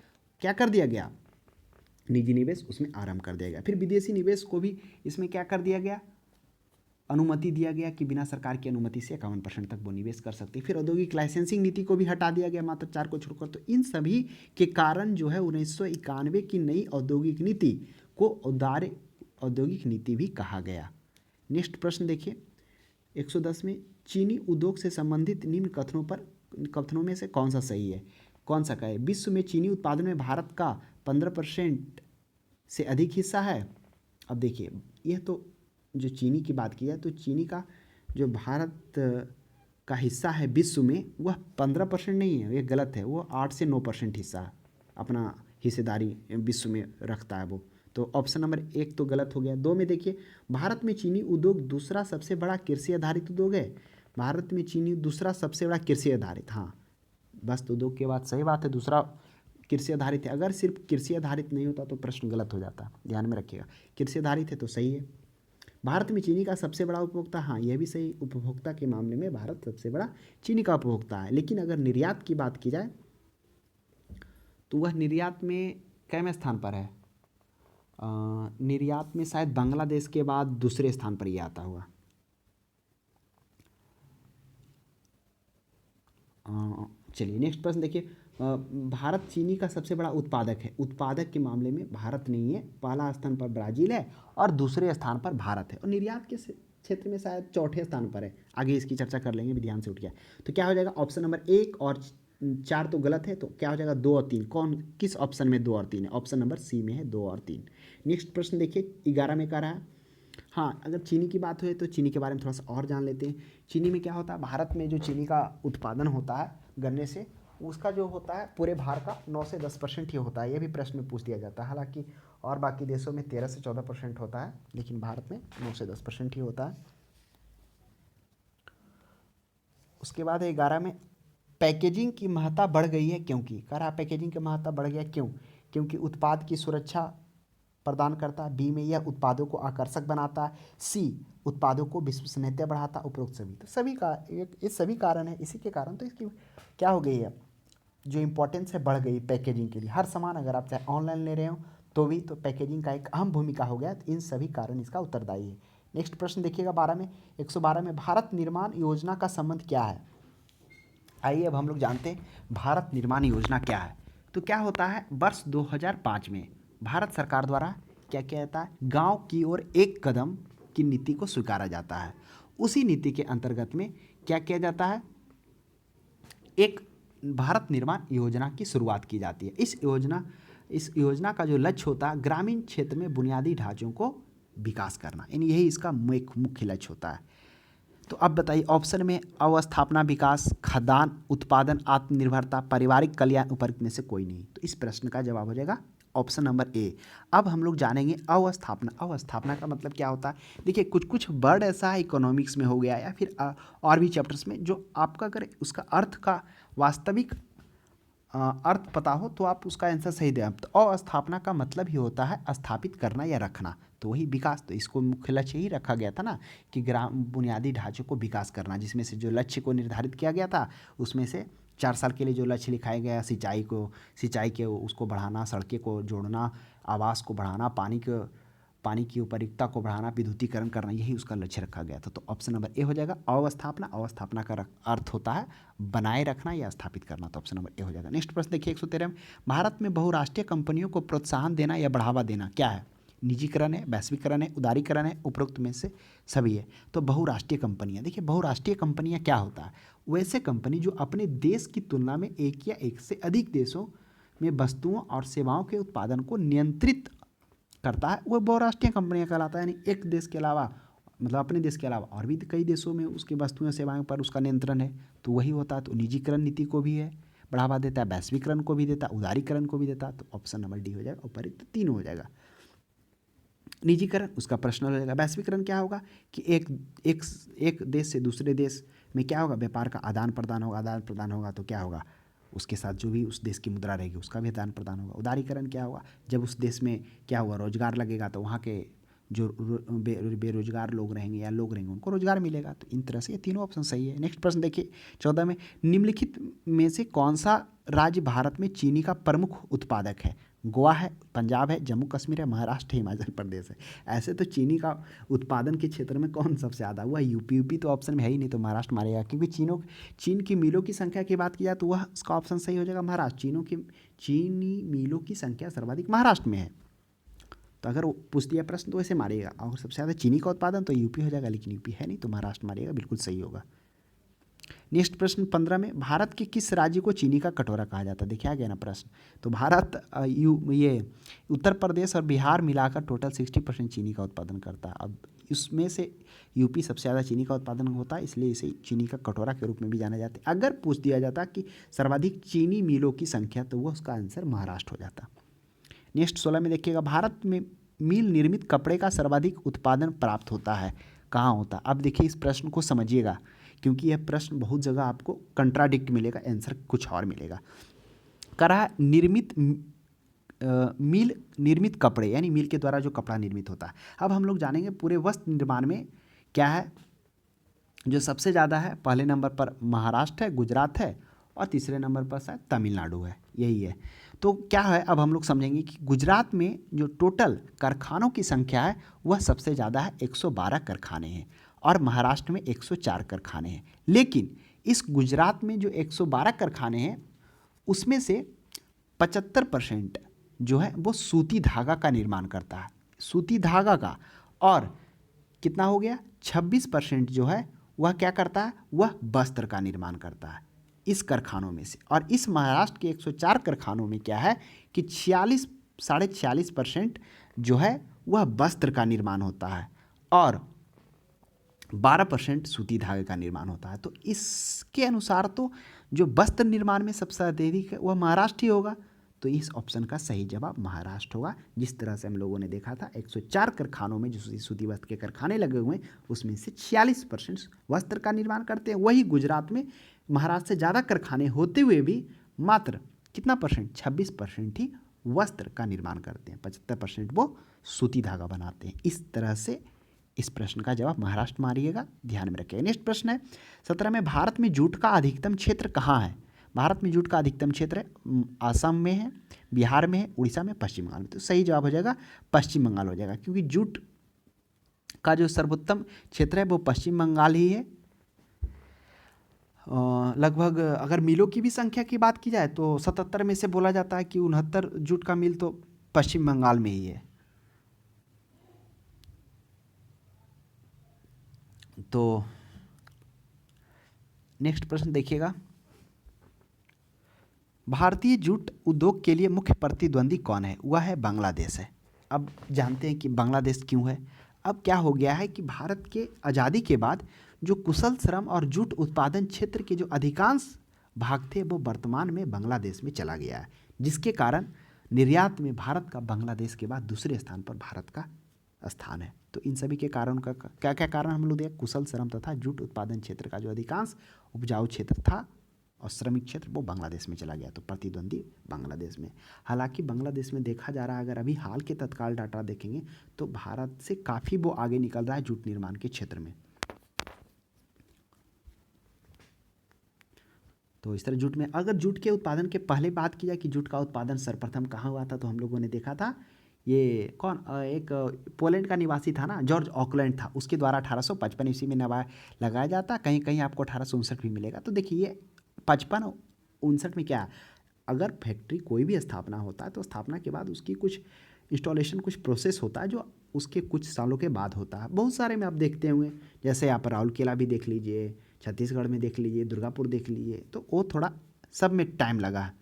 क्या कर दिया गया, निजी निवेश उसमें आरंभ कर दिया गया। फिर विदेशी निवेश को भी इसमें क्या कर दिया गया, अनुमति दिया गया कि बिना सरकार की अनुमति से 51% तक वो निवेश कर सकती है। फिर औद्योगिक लाइसेंसिंग नीति को भी हटा दिया गया, मात्र 4 को छोड़कर। तो इन सभी के कारण जो है 1991 की नई औद्योगिक नीति को उदार औद्योगिक नीति भी कहा गया। नेक्स्ट प्रश्न देखिए 110 में, चीनी उद्योग से संबंधित निम्न कथनों में से कौन सा सही है। कौन सा का है, विश्व में चीनी उत्पादन में भारत का 15% से अधिक हिस्सा है। अब देखिए यह तो जो चीनी की बात की जाए तो चीनी का जो भारत का हिस्सा है विश्व में वह 15% नहीं है, यह गलत है। वो 8 से 9% हिस्सा अपना हिस्सेदारी विश्व में रखता है वो। तो ऑप्शन नंबर 1 तो गलत हो गया। 2 में देखिए, भारत में चीनी उद्योग दूसरा सबसे बड़ा कृषि आधारित उद्योग है। भारत में चीनी दूसरा सबसे बड़ा कृषि आधारित, हाँ वस्त्र उद्योग के बाद सही बात है, दूसरा कृषि आधारित है। अगर सिर्फ कृषि आधारित नहीं होता तो प्रश्न गलत हो जाता, ध्यान में रखिएगा। कृषि आधारित है तो सही है। भारत में चीनी का सबसे बड़ा उपभोक्ता, हाँ यह भी सही, उपभोक्ता के मामले में भारत सबसे बड़ा चीनी का उपभोक्ता है। लेकिन अगर निर्यात की बात की जाए तो वह निर्यात में कैवें स्थान पर है, निर्यात में शायद बांग्लादेश के बाद दूसरे स्थान पर यह आता हुआ। चलिए नेक्स्ट प्रश्न देखिए, भारत चीनी का सबसे बड़ा उत्पादक है। उत्पादक के मामले में भारत नहीं है, पहला स्थान पर ब्राज़ील है और दूसरे स्थान पर भारत है। और निर्यात के क्षेत्र में शायद चौथे स्थान पर है, आगे इसकी चर्चा कर लेंगे, ध्यान से उठ गया। तो क्या हो जाएगा, ऑप्शन नंबर 1 और 4 तो गलत है, तो क्या हो जाएगा 2 और 3। कौन किस ऑप्शन में 2 और 3 है, ऑप्शन नंबर सी में है 2 और 3। नेक्स्ट प्रश्न देखिए 11 में कह रहा है, हाँ अगर चीनी की बात हुई तो चीनी के बारे में थोड़ा सा और जान लेते हैं। चीनी में क्या होता है, भारत में जो चीनी का उत्पादन होता है गन्ने से, उसका जो होता है पूरे भारत का 9 से 10% ही होता है। ये भी प्रश्न में पूछ दिया जाता है, हालांकि और बाकी देशों में 13 से 14% होता है, लेकिन भारत में 9 से 10% ही होता है। उसके बाद 11 में, पैकेजिंग की महत्ता बढ़ गई है क्योंकि, कह रहा पैकेजिंग की महत्ता बढ़ गया क्यों, क्योंकि उत्पाद की सुरक्षा प्रदान करता है। बी में यह उत्पादों को आकर्षक बनाता है। सी उत्पादों को विश्वसनीयता बढ़ाता, उपरोक्त सभी। तो सभी का ये सभी कारण है, इसी के कारण तो इसकी क्या हो गई है, जो इम्पोर्टेंस है बढ़ गई पैकेजिंग के लिए। हर सामान अगर आप चाहे ऑनलाइन ले रहे हो तो भी तो पैकेजिंग का एक अहम भूमिका हो गया। तो इन सभी कारण इसका उत्तरदायी है। नेक्स्ट प्रश्न देखिएगा 12 में, 112 में, भारत निर्माण योजना का संबंध क्या है। आइए अब हम लोग जानते हैं भारत निर्माण योजना क्या है। तो क्या होता है, वर्ष 2005 में भारत सरकार द्वारा क्या किया जाता है, गांव की ओर एक कदम की नीति को स्वीकारा जाता है। उसी नीति के अंतर्गत में क्या किया जाता है, एक भारत निर्माण योजना की शुरुआत की जाती है। इस योजना का जो लक्ष्य होता है, ग्रामीण क्षेत्र में बुनियादी ढांचों को विकास करना, यानी यही इसका मुख्य लक्ष्य होता है। तो अब बताइए, ऑप्शन में अवस्थापना विकास, खाद्यान्न उत्पादन, आत्मनिर्भरता, पारिवारिक कल्याण, उपरोक्त में से कोई नहीं। तो इस प्रश्न का जवाब हो जाएगा ऑप्शन नंबर ए। अब हम लोग जानेंगे अवस्थापना। अवस्थापना का मतलब क्या होता है, देखिए कुछ वर्ड ऐसा है इकोनॉमिक्स में हो गया या फिर और भी चैप्टर्स में, जो आपका अगर उसका अर्थ का वास्तविक अर्थ पता हो तो आप उसका आंसर सही दें। तो अस्थापना का मतलब ही होता है स्थापित करना या रखना, तो वही विकास, तो इसको मुख्य लक्ष्य ही रखा गया था ना कि ग्राम बुनियादी ढांचे को विकास करना, जिसमें से जो लक्ष्य को निर्धारित किया गया था उसमें से 4 साल के लिए जो लक्ष्य लिखाया गया, सिंचाई के उसको बढ़ाना, सड़कें को जोड़ना, आवास को बढ़ाना, पानी की उपरिक्तता को बढ़ाना, विद्युतीकरण करना, यही उसका लक्ष्य रखा गया था। तो ऑप्शन नंबर ए हो जाएगा अवस्थापना। अवस्थापना का अर्थ होता है बनाए रखना या स्थापित करना, तो ऑप्शन नंबर ए हो जाएगा। नेक्स्ट प्रश्न देखिए 113 में, भारत में बहुराष्ट्रीय कंपनियों को प्रोत्साहन देना या बढ़ावा देना क्या है? निजीकरण है, वैश्वीकरण है, उदारीकरण है, उपरोक्त में से सभी है। तो बहुराष्ट्रीय कंपनियां, देखिए बहुराष्ट्रीय कंपनियां क्या होता है? वैसे कंपनी जो अपने देश की तुलना में एक या एक से अधिक देशों में वस्तुओं और सेवाओं के उत्पादन को नियंत्रित करता है, वह बहुराष्ट्रीय कंपनियां कहलाता है। यानी एक देश के अलावा, मतलब अपने देश के अलावा और भी कई देशों में उसकी वस्तुएं सेवाओं पर उसका नियंत्रण है, तो वही होता है। तो निजीकरण नीति को भी है बढ़ावा देता है, वैश्वीकरण को भी देता है, उदारीकरण को भी देता है। तो ऑप्शन नंबर डी हो जाएगा, उपरिक्त तीनों हो जाएगा। निजीकरण उसका प्रश्न हो जाएगा। वैश्वीकरण क्या होगा कि एक देश से दूसरे देश में क्या होगा, व्यापार का आदान प्रदान होगा, आदान प्रदान होगा तो क्या होगा, उसके साथ जो भी उस देश की मुद्रा रहेगी उसका भी आदान प्रदान होगा। उदारीकरण क्या होगा, जब उस देश में क्या हुआ, रोजगार लगेगा तो वहाँ के जो बेरोजगार लोग रहेंगे या लोग रहेंगे उनको रोजगार मिलेगा। तो इन तरह से ये तीनों ऑप्शन सही है। नेक्स्ट प्रश्न देखिए 14 में, निम्नलिखित में से कौन सा राज्य भारत में चीनी का प्रमुख उत्पादक है? गोवा है, पंजाब है, जम्मू कश्मीर है, महाराष्ट्र है, हिमाचल प्रदेश है। ऐसे तो चीनी का उत्पादन के क्षेत्र में कौन सबसे ज़्यादा हुआ? यूपी तो ऑप्शन में है ही नहीं, तो महाराष्ट्र मारेगा, क्योंकि चीन की मिलों की संख्या की बात की जाए तो वह उसका ऑप्शन सही हो जाएगा महाराष्ट्र। चीनी मिलों की संख्या सर्वाधिक महाराष्ट्र में है। तो अगर वो पूछ दिया प्रश्न तो वैसे मारेगा, और सबसे ज़्यादा चीनी का उत्पादन तो यूपी हो जाएगा, लेकिन यूपी है नहीं तो महाराष्ट्र मारेगा, बिल्कुल सही होगा। नेक्स्ट प्रश्न 15 में, भारत के किस राज्य को चीनी का कटोरा कहा जाता है? देखिए आ गया ना प्रश्न। तो भारत ये उत्तर प्रदेश और बिहार मिलाकर टोटल 60% चीनी का उत्पादन करता है। अब इसमें से यूपी सबसे ज़्यादा चीनी का उत्पादन होता है, इसलिए इसे चीनी का कटोरा के रूप में भी जाना जाता है। अगर पूछ दिया जाता कि सर्वाधिक चीनी मिलों की संख्या, तो वो उसका आंसर महाराष्ट्र हो जाता। नेक्स्ट 16 में देखिएगा, भारत में मिल निर्मित कपड़े का सर्वाधिक उत्पादन प्राप्त होता है, कहाँ होता है? अब देखिए इस प्रश्न को समझिएगा, क्योंकि यह प्रश्न बहुत जगह आपको कंट्राडिक्ट मिलेगा, आंसर कुछ और मिलेगा। करा मिल निर्मित कपड़े, यानी मिल के द्वारा जो कपड़ा निर्मित होता है। अब हम लोग जानेंगे पूरे वस्त्र निर्माण में क्या है जो सबसे ज़्यादा है। पहले नंबर पर महाराष्ट्र है, गुजरात है, और तीसरे नंबर पर शायद तमिलनाडु है, यही है। तो क्या है, अब हम लोग समझेंगे कि गुजरात में जो टोटल कारखानों की संख्या है वह सबसे ज़्यादा है, 112 कारखाने हैं, और महाराष्ट्र में 104 कारखाने हैं। लेकिन इस गुजरात में जो 112 कारखाने हैं उसमें से 75% जो है वो सूती धागा का निर्माण करता है, सूती धागा का। और कितना हो गया, 26% जो है वह क्या करता है, वह वस्त्र का निर्माण करता है इस कारखानों में से। और इस महाराष्ट्र के 104 कारखानों में क्या है कि 46.5% जो है वह वस्त्र का निर्माण होता है, और 12% सूती धागे का निर्माण होता है। तो इसके अनुसार तो जो वस्त्र निर्माण में सबसे अधिक है वह महाराष्ट्र ही होगा। तो इस ऑप्शन का सही जवाब महाराष्ट्र होगा। जिस तरह से हम लोगों ने देखा था 104 कारखानों में जो सूती वस्त्र के कारखाने लगे हुए हैं उसमें से 46% वस्त्र का निर्माण करते हैं। वही गुजरात में महाराष्ट्र से ज़्यादा कारखाने होते हुए भी मात्र कितना परसेंट, 26% ही वस्त्र का निर्माण करते हैं, 75% वो सूती धागा बनाते हैं। इस तरह से इस प्रश्न का जवाब महाराष्ट्र मारिएगा, ध्यान में रखिएगा। नेक्स्ट प्रश्न है 17 में, भारत में जूट का अधिकतम क्षेत्र कहाँ है? भारत में जूट का अधिकतम क्षेत्र असम में है, बिहार में है, उड़ीसा में, पश्चिम बंगाल में। तो सही जवाब हो जाएगा पश्चिम बंगाल हो जाएगा, क्योंकि जूट का जो सर्वोत्तम क्षेत्र है वो पश्चिम बंगाल ही है। लगभग अगर मिलों की भी संख्या की बात की जाए तो 77 में से बोला जाता है कि 69 जूट का मिल तो पश्चिम बंगाल में ही है। तो नेक्स्ट प्रश्न देखिएगा, भारतीय जूट उद्योग के लिए मुख्य प्रतिद्वंदी कौन है? वह है बांग्लादेश है। अब जानते हैं कि बांग्लादेश क्यों है। अब क्या हो गया है कि भारत के आज़ादी के बाद जो कुशल श्रम और जूट उत्पादन क्षेत्र के जो अधिकांश भाग थे वो वर्तमान में बांग्लादेश में चला गया है, जिसके कारण निर्यात में भारत का बांग्लादेश के बाद दूसरे स्थान पर भारत का स्थान है। तो इन सभी के कारण का क्या क्या कारण हम लोग देखें, कुशल श्रम तथा जूट उत्पादन क्षेत्र का जो अधिकांश उपजाऊ क्षेत्र था और श्रमिक क्षेत्र वो बांग्लादेश में चला गया, तो प्रतिद्वंदी बांग्लादेश में। हालांकि बांग्लादेश में देखा जा रहा है, अगर अभी हाल के तत्काल डाटा देखेंगे तो भारत से काफ़ी वो आगे निकल रहा है जूट निर्माण के क्षेत्र में। तो इस तरह जूट में, अगर जूट के उत्पादन के पहले बात की जाए कि जूट का उत्पादन सर्वप्रथम कहाँ हुआ था, तो हम लोगों ने देखा था ये कौन, एक पोलैंड का निवासी था ना, जॉर्ज ऑकलैंड था, उसके द्वारा 1855 ईस्वी में लगाया जाता। कहीं कहीं आपको 1859 भी मिलेगा। तो देखिए ये 55-59 में क्या, अगर फैक्ट्री कोई भी स्थापना होता है तो स्थापना के बाद उसकी कुछ इंस्टॉलेशन, कुछ प्रोसेस होता है जो उसके कुछ सालों के बाद होता है। बहुत सारे में आप देखते होंगे, जैसे आप राउरकेला भी देख लीजिए, छत्तीसगढ़ में देख लीजिए, दुर्गापुर देख लीजिए, तो वो थोड़ा सब में टाइम लगा है।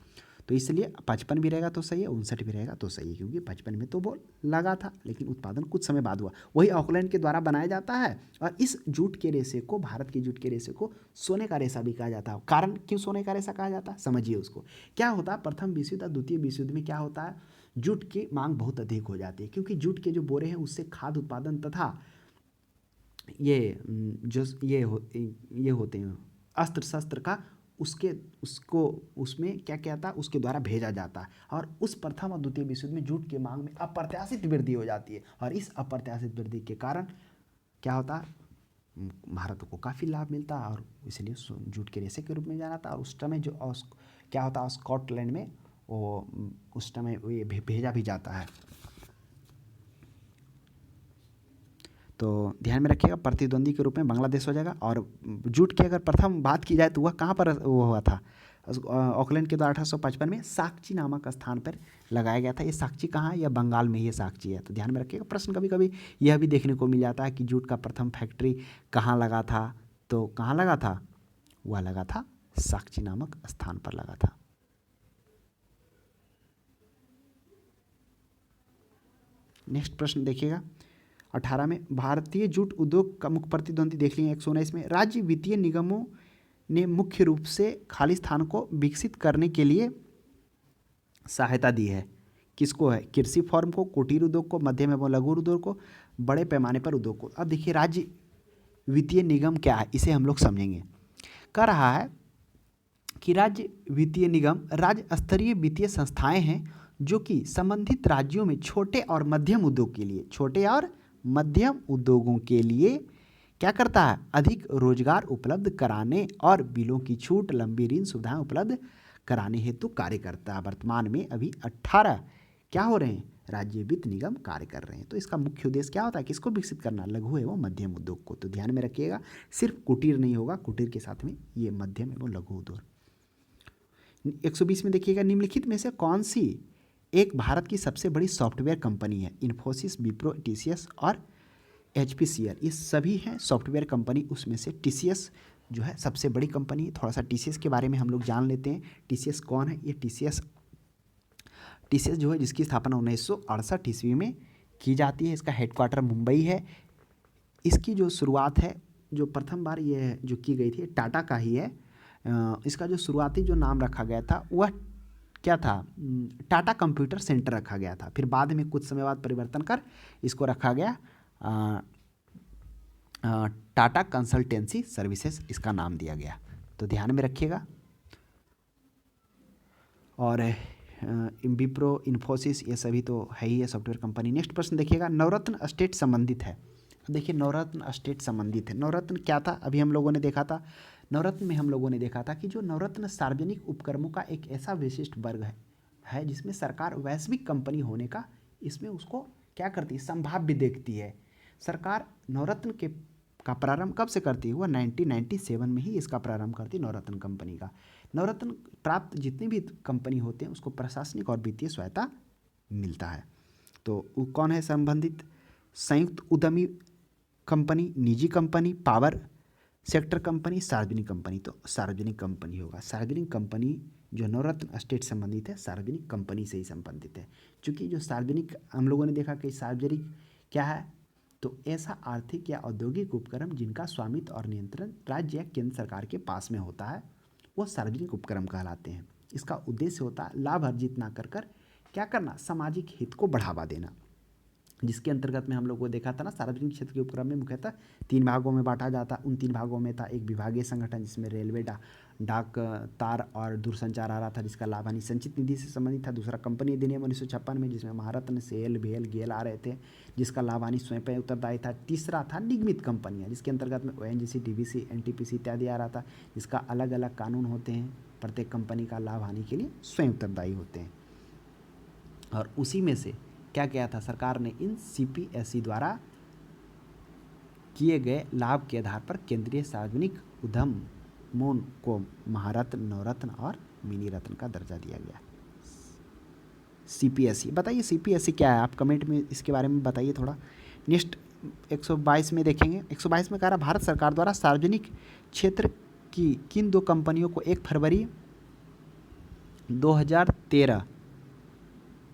तो इसलिए 55 भी रहेगा तो सही है, 59 भी रहेगा तो सही है, क्योंकि 55 में तो वो लगा था लेकिन उत्पादन कुछ समय बाद हुआ। वही ऑकलैंड के द्वारा बनाया जाता है। और इस जूट के रेशे को, भारत की जूट के रेशे को सोने का रेशा भी कहा जाता है। कारण क्यों सोने का रेशा कहा जाता है, समझिए उसको। क्या होता है, प्रथम विश्व युद्ध और द्वितीय विश्व युद्ध में क्या होता है, जूट की मांग बहुत अधिक हो जाती है, क्योंकि जूट के जो बोरे हैं उससे खाद्य उत्पादन तथा ये होते हैं अस्त्र शस्त्र का, उसको उसमें क्या क्या था, उसके द्वारा भेजा जाता है। और उस प्रथम और द्वितीय विश्व युद्ध में जूट की मांग में अप्रत्याशित वृद्धि हो जाती है। और इस अप्रत्याशित वृद्धि के कारण क्या होता है, भारत को काफ़ी लाभ मिलता है, और इसलिए जूट के रेशे के रूप में जाना था। और उस समय जो क्या होता है, स्कॉटलैंड में वो उस समय ये भेजा भी जाता है। तो ध्यान में रखिएगा, प्रतिद्वंदी के रूप में बांग्लादेश हो जाएगा। और जूट की अगर प्रथम बात की जाए तो वह कहाँ पर वो हुआ था, ऑकलैंड के द्वारा 1855 में साक्ची नामक स्थान पर लगाया गया था। ये साक्ची कहाँ है, यह बंगाल में ही साक्ची है। तो ध्यान में रखिएगा, प्रश्न कभी कभी यह भी देखने को मिल जाता है कि जूट का प्रथम फैक्ट्री कहाँ लगा था, तो कहाँ लगा था, वह लगा था साक्ची नामक स्थान पर लगा था। नेक्स्ट प्रश्न देखिएगा 18 में, भारतीय जूट उद्योग का मुख्य प्रतिद्वंदी देख लिए 119 में, राज्य वित्तीय निगमों ने मुख्य रूप से खालिस्तान को विकसित करने के लिए सहायता दी है। किसको है, कृषि फर्म को, कुटीर उद्योग को, मध्यम एवं लघु उद्योग को, बड़े पैमाने पर उद्योग को। अब देखिए राज्य वित्तीय निगम क्या है, इसे हम लोग समझेंगे। कह रहा है कि राज्य वित्तीय निगम राज्य स्तरीय वित्तीय संस्थाएं हैं जो कि संबंधित राज्यों में छोटे और मध्यम उद्योग के लिए, छोटे और मध्यम उद्योगों के लिए क्या करता है, अधिक रोजगार उपलब्ध कराने और बिलों की छूट, लंबी ऋण सुविधाएं उपलब्ध कराने हेतु कार्य करता है। वर्तमान में अभी 18 क्या हो रहे हैं, राज्य वित्त निगम कार्य कर रहे हैं। तो इसका मुख्य उद्देश्य क्या होता है, किसको विकसित करना, लघु एवं मध्यम उद्योग को। तो ध्यान में रखिएगा, सिर्फ कुटीर नहीं होगा, कुटीर के साथ में ये मध्यम एवं लघु उद्योग। 120 में देखिएगा, निम्नलिखित में से कौन सी एक भारत की सबसे बड़ी सॉफ्टवेयर कंपनी है, इन्फोसिस, विप्रो, टीसीएस और HPCL, ये सभी हैं सॉफ्टवेयर कंपनी। उसमें से टीसीएस जो है सबसे बड़ी कंपनी है। थोड़ा सा टीसीएस के बारे में हम लोग जान लेते हैं। टीसीएस कौन है, ये टीसीएस जो है जिसकी स्थापना 1968 ईस्वी में की जाती है। इसका हेडक्वार्टर मुंबई है। इसकी जो शुरुआत है, जो प्रथम बार ये जो की गई थी, टाटा का ही है। इसका जो शुरुआती जो नाम रखा गया था वह क्या था, टाटा कंप्यूटर सेंटर रखा गया था। फिर बाद में कुछ समय बाद परिवर्तन कर इसको रखा गया टाटा कंसल्टेंसी सर्विसेज, इसका नाम दिया गया। तो ध्यान में रखिएगा। और विप्रो, इन्फोसिस, ये सभी तो है ही है सॉफ्टवेयर कंपनी। नेक्स्ट प्रश्न देखिएगा, नवरत्न स्टेट संबंधित है। देखिए नवरत्न स्टेट संबंधित है। नवरत्न क्या था, अभी हम लोगों ने देखा था, नवरत्न में हम लोगों ने देखा था कि जो नवरत्न सार्वजनिक उपक्रमों का एक ऐसा विशिष्ट वर्ग है जिसमें सरकार वैश्विक कंपनी होने का, इसमें उसको क्या करती है, संभाव्य देखती है। सरकार नवरत्न का प्रारंभ कब से करती है, वह 1997 में ही इसका प्रारंभ करती है नवरत्न कंपनी का। नवरत्न प्राप्त जितनी भी कंपनी होते हैं उसको प्रशासनिक और वित्तीय सहायता मिलता है। तो वो कौन है संबंधित, संयुक्त उद्यमी कंपनी, निजी कंपनी, पावर सेक्टर कंपनी, सार्वजनिक कंपनी। तो सार्वजनिक कंपनी होगा। सार्वजनिक कंपनी जो नवरत्न स्टेट संबंधित है, सार्वजनिक कंपनी से ही संबंधित है। क्योंकि जो सार्वजनिक हम लोगों ने देखा कि सार्वजनिक क्या है, तो ऐसा आर्थिक या औद्योगिक उपक्रम जिनका स्वामित्व और नियंत्रण राज्य या केंद्र सरकार के पास में होता है, वो सार्वजनिक उपक्रम कहलाते हैं। इसका उद्देश्य होता है लाभ अर्जित ना कर क्या करना, सामाजिक हित को बढ़ावा देना। जिसके अंतर्गत में हम लोग को देखा था ना, सार्वजनिक क्षेत्र के उपक्रम में मुख्यतः 3 भागों में बांटा जाता। उन 3 भागों में था एक विभागीय संगठन जिसमें रेलवे, डाक, तार और दूरसंचार आ रहा था, जिसका लाभ हानि संचित निधि से संबंधित था। दूसरा कंपनी अधिनियम 1956 में, जिसमें महारत्न, सेल, भेल, गेल आ रहे थे, जिसका लाभ हानि स्वयं पर उत्तरदायी था। तीसरा था निगमित कंपनियां, जिसके अंतर्गत में ओएनजीसी, डीवीसी, एनटीपीसी इत्यादि आ रहा था, जिसका अलग अलग कानून होते हैं, प्रत्येक कंपनी का लाभ हानि के लिए स्वयं उत्तरदायी होते हैं। और उसी में से क्या किया था, सरकार ने इन सीपीएसई द्वारा किए गए लाभ के आधार पर केंद्रीय सार्वजनिक उद्यमों को महारत्न, नवरत्न और मिनी रत्न का दर्जा दिया गया। सीपीएसई, बताइए सीपीएसई क्या है, आप कमेंट में इसके बारे में बताइए थोड़ा। नेक्स्ट 122 में देखेंगे। 122 में कह रहा, भारत सरकार द्वारा सार्वजनिक क्षेत्र की किन 2 कंपनियों को 1 फरवरी 2013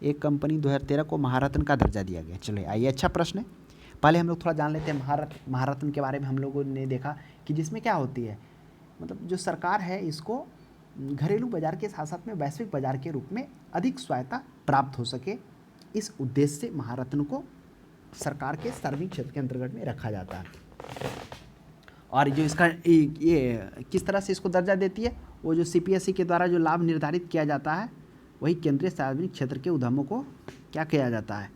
एक कंपनी 2013 को महारत्न का दर्जा दिया गया। चलिए आइए, अच्छा प्रश्न है। पहले हम लोग थोड़ा जान लेते हैं महारत्न के बारे में। हम लोगों ने देखा कि जिसमें क्या होती है, मतलब जो सरकार है इसको घरेलू बाजार के साथ साथ में वैश्विक बाजार के रूप में अधिक स्वायत्ता प्राप्त हो सके, इस उद्देश्य से महारत्न को सरकार के सार्वजनिक क्षेत्र के अंतर्गत में रखा जाता है। और जो इसका ये किस तरह से इसको दर्जा देती है, वो जो सीपीएसई के द्वारा जो लाभ निर्धारित किया जाता है, वही केंद्रीय सार्वजनिक क्षेत्र के उद्यमों को क्या किया जाता है,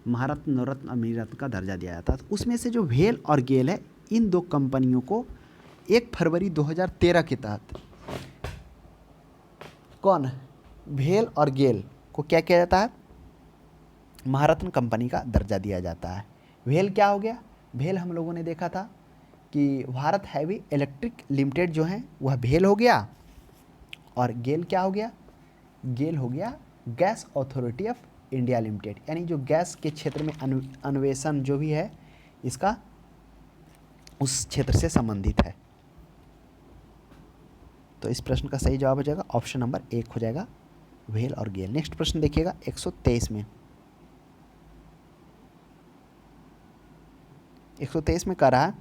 महारत्न, नवरत्न और मिनी रत्न का दर्जा दिया जाता है। तो उसमें से जो भेल और गेल है, इन 2 कंपनियों को 1 फरवरी 2013 के तहत कौन, भेल और गेल को क्या किया जाता है, महारत्न कंपनी का दर्जा दिया जाता है। भेल क्या हो गया, भेल हम लोगों ने देखा था कि भारत हैवी इलेक्ट्रिक लिमिटेड जो है वह भेल हो गया, और गेल क्या हो गया, गेल हो गया gas authority of India limited, यानी जो गैस के क्षेत्र में अन्वेषण जो भी है इसका उस क्षेत्र से संबंधित है। तो इस प्रश्न का सही जवाब हो जाएगा ऑप्शन नंबर 1 हो जाएगा, भेल और गेल। नेक्स्ट प्रश्न देखिएगा 123 में। 123 में कह रहा है,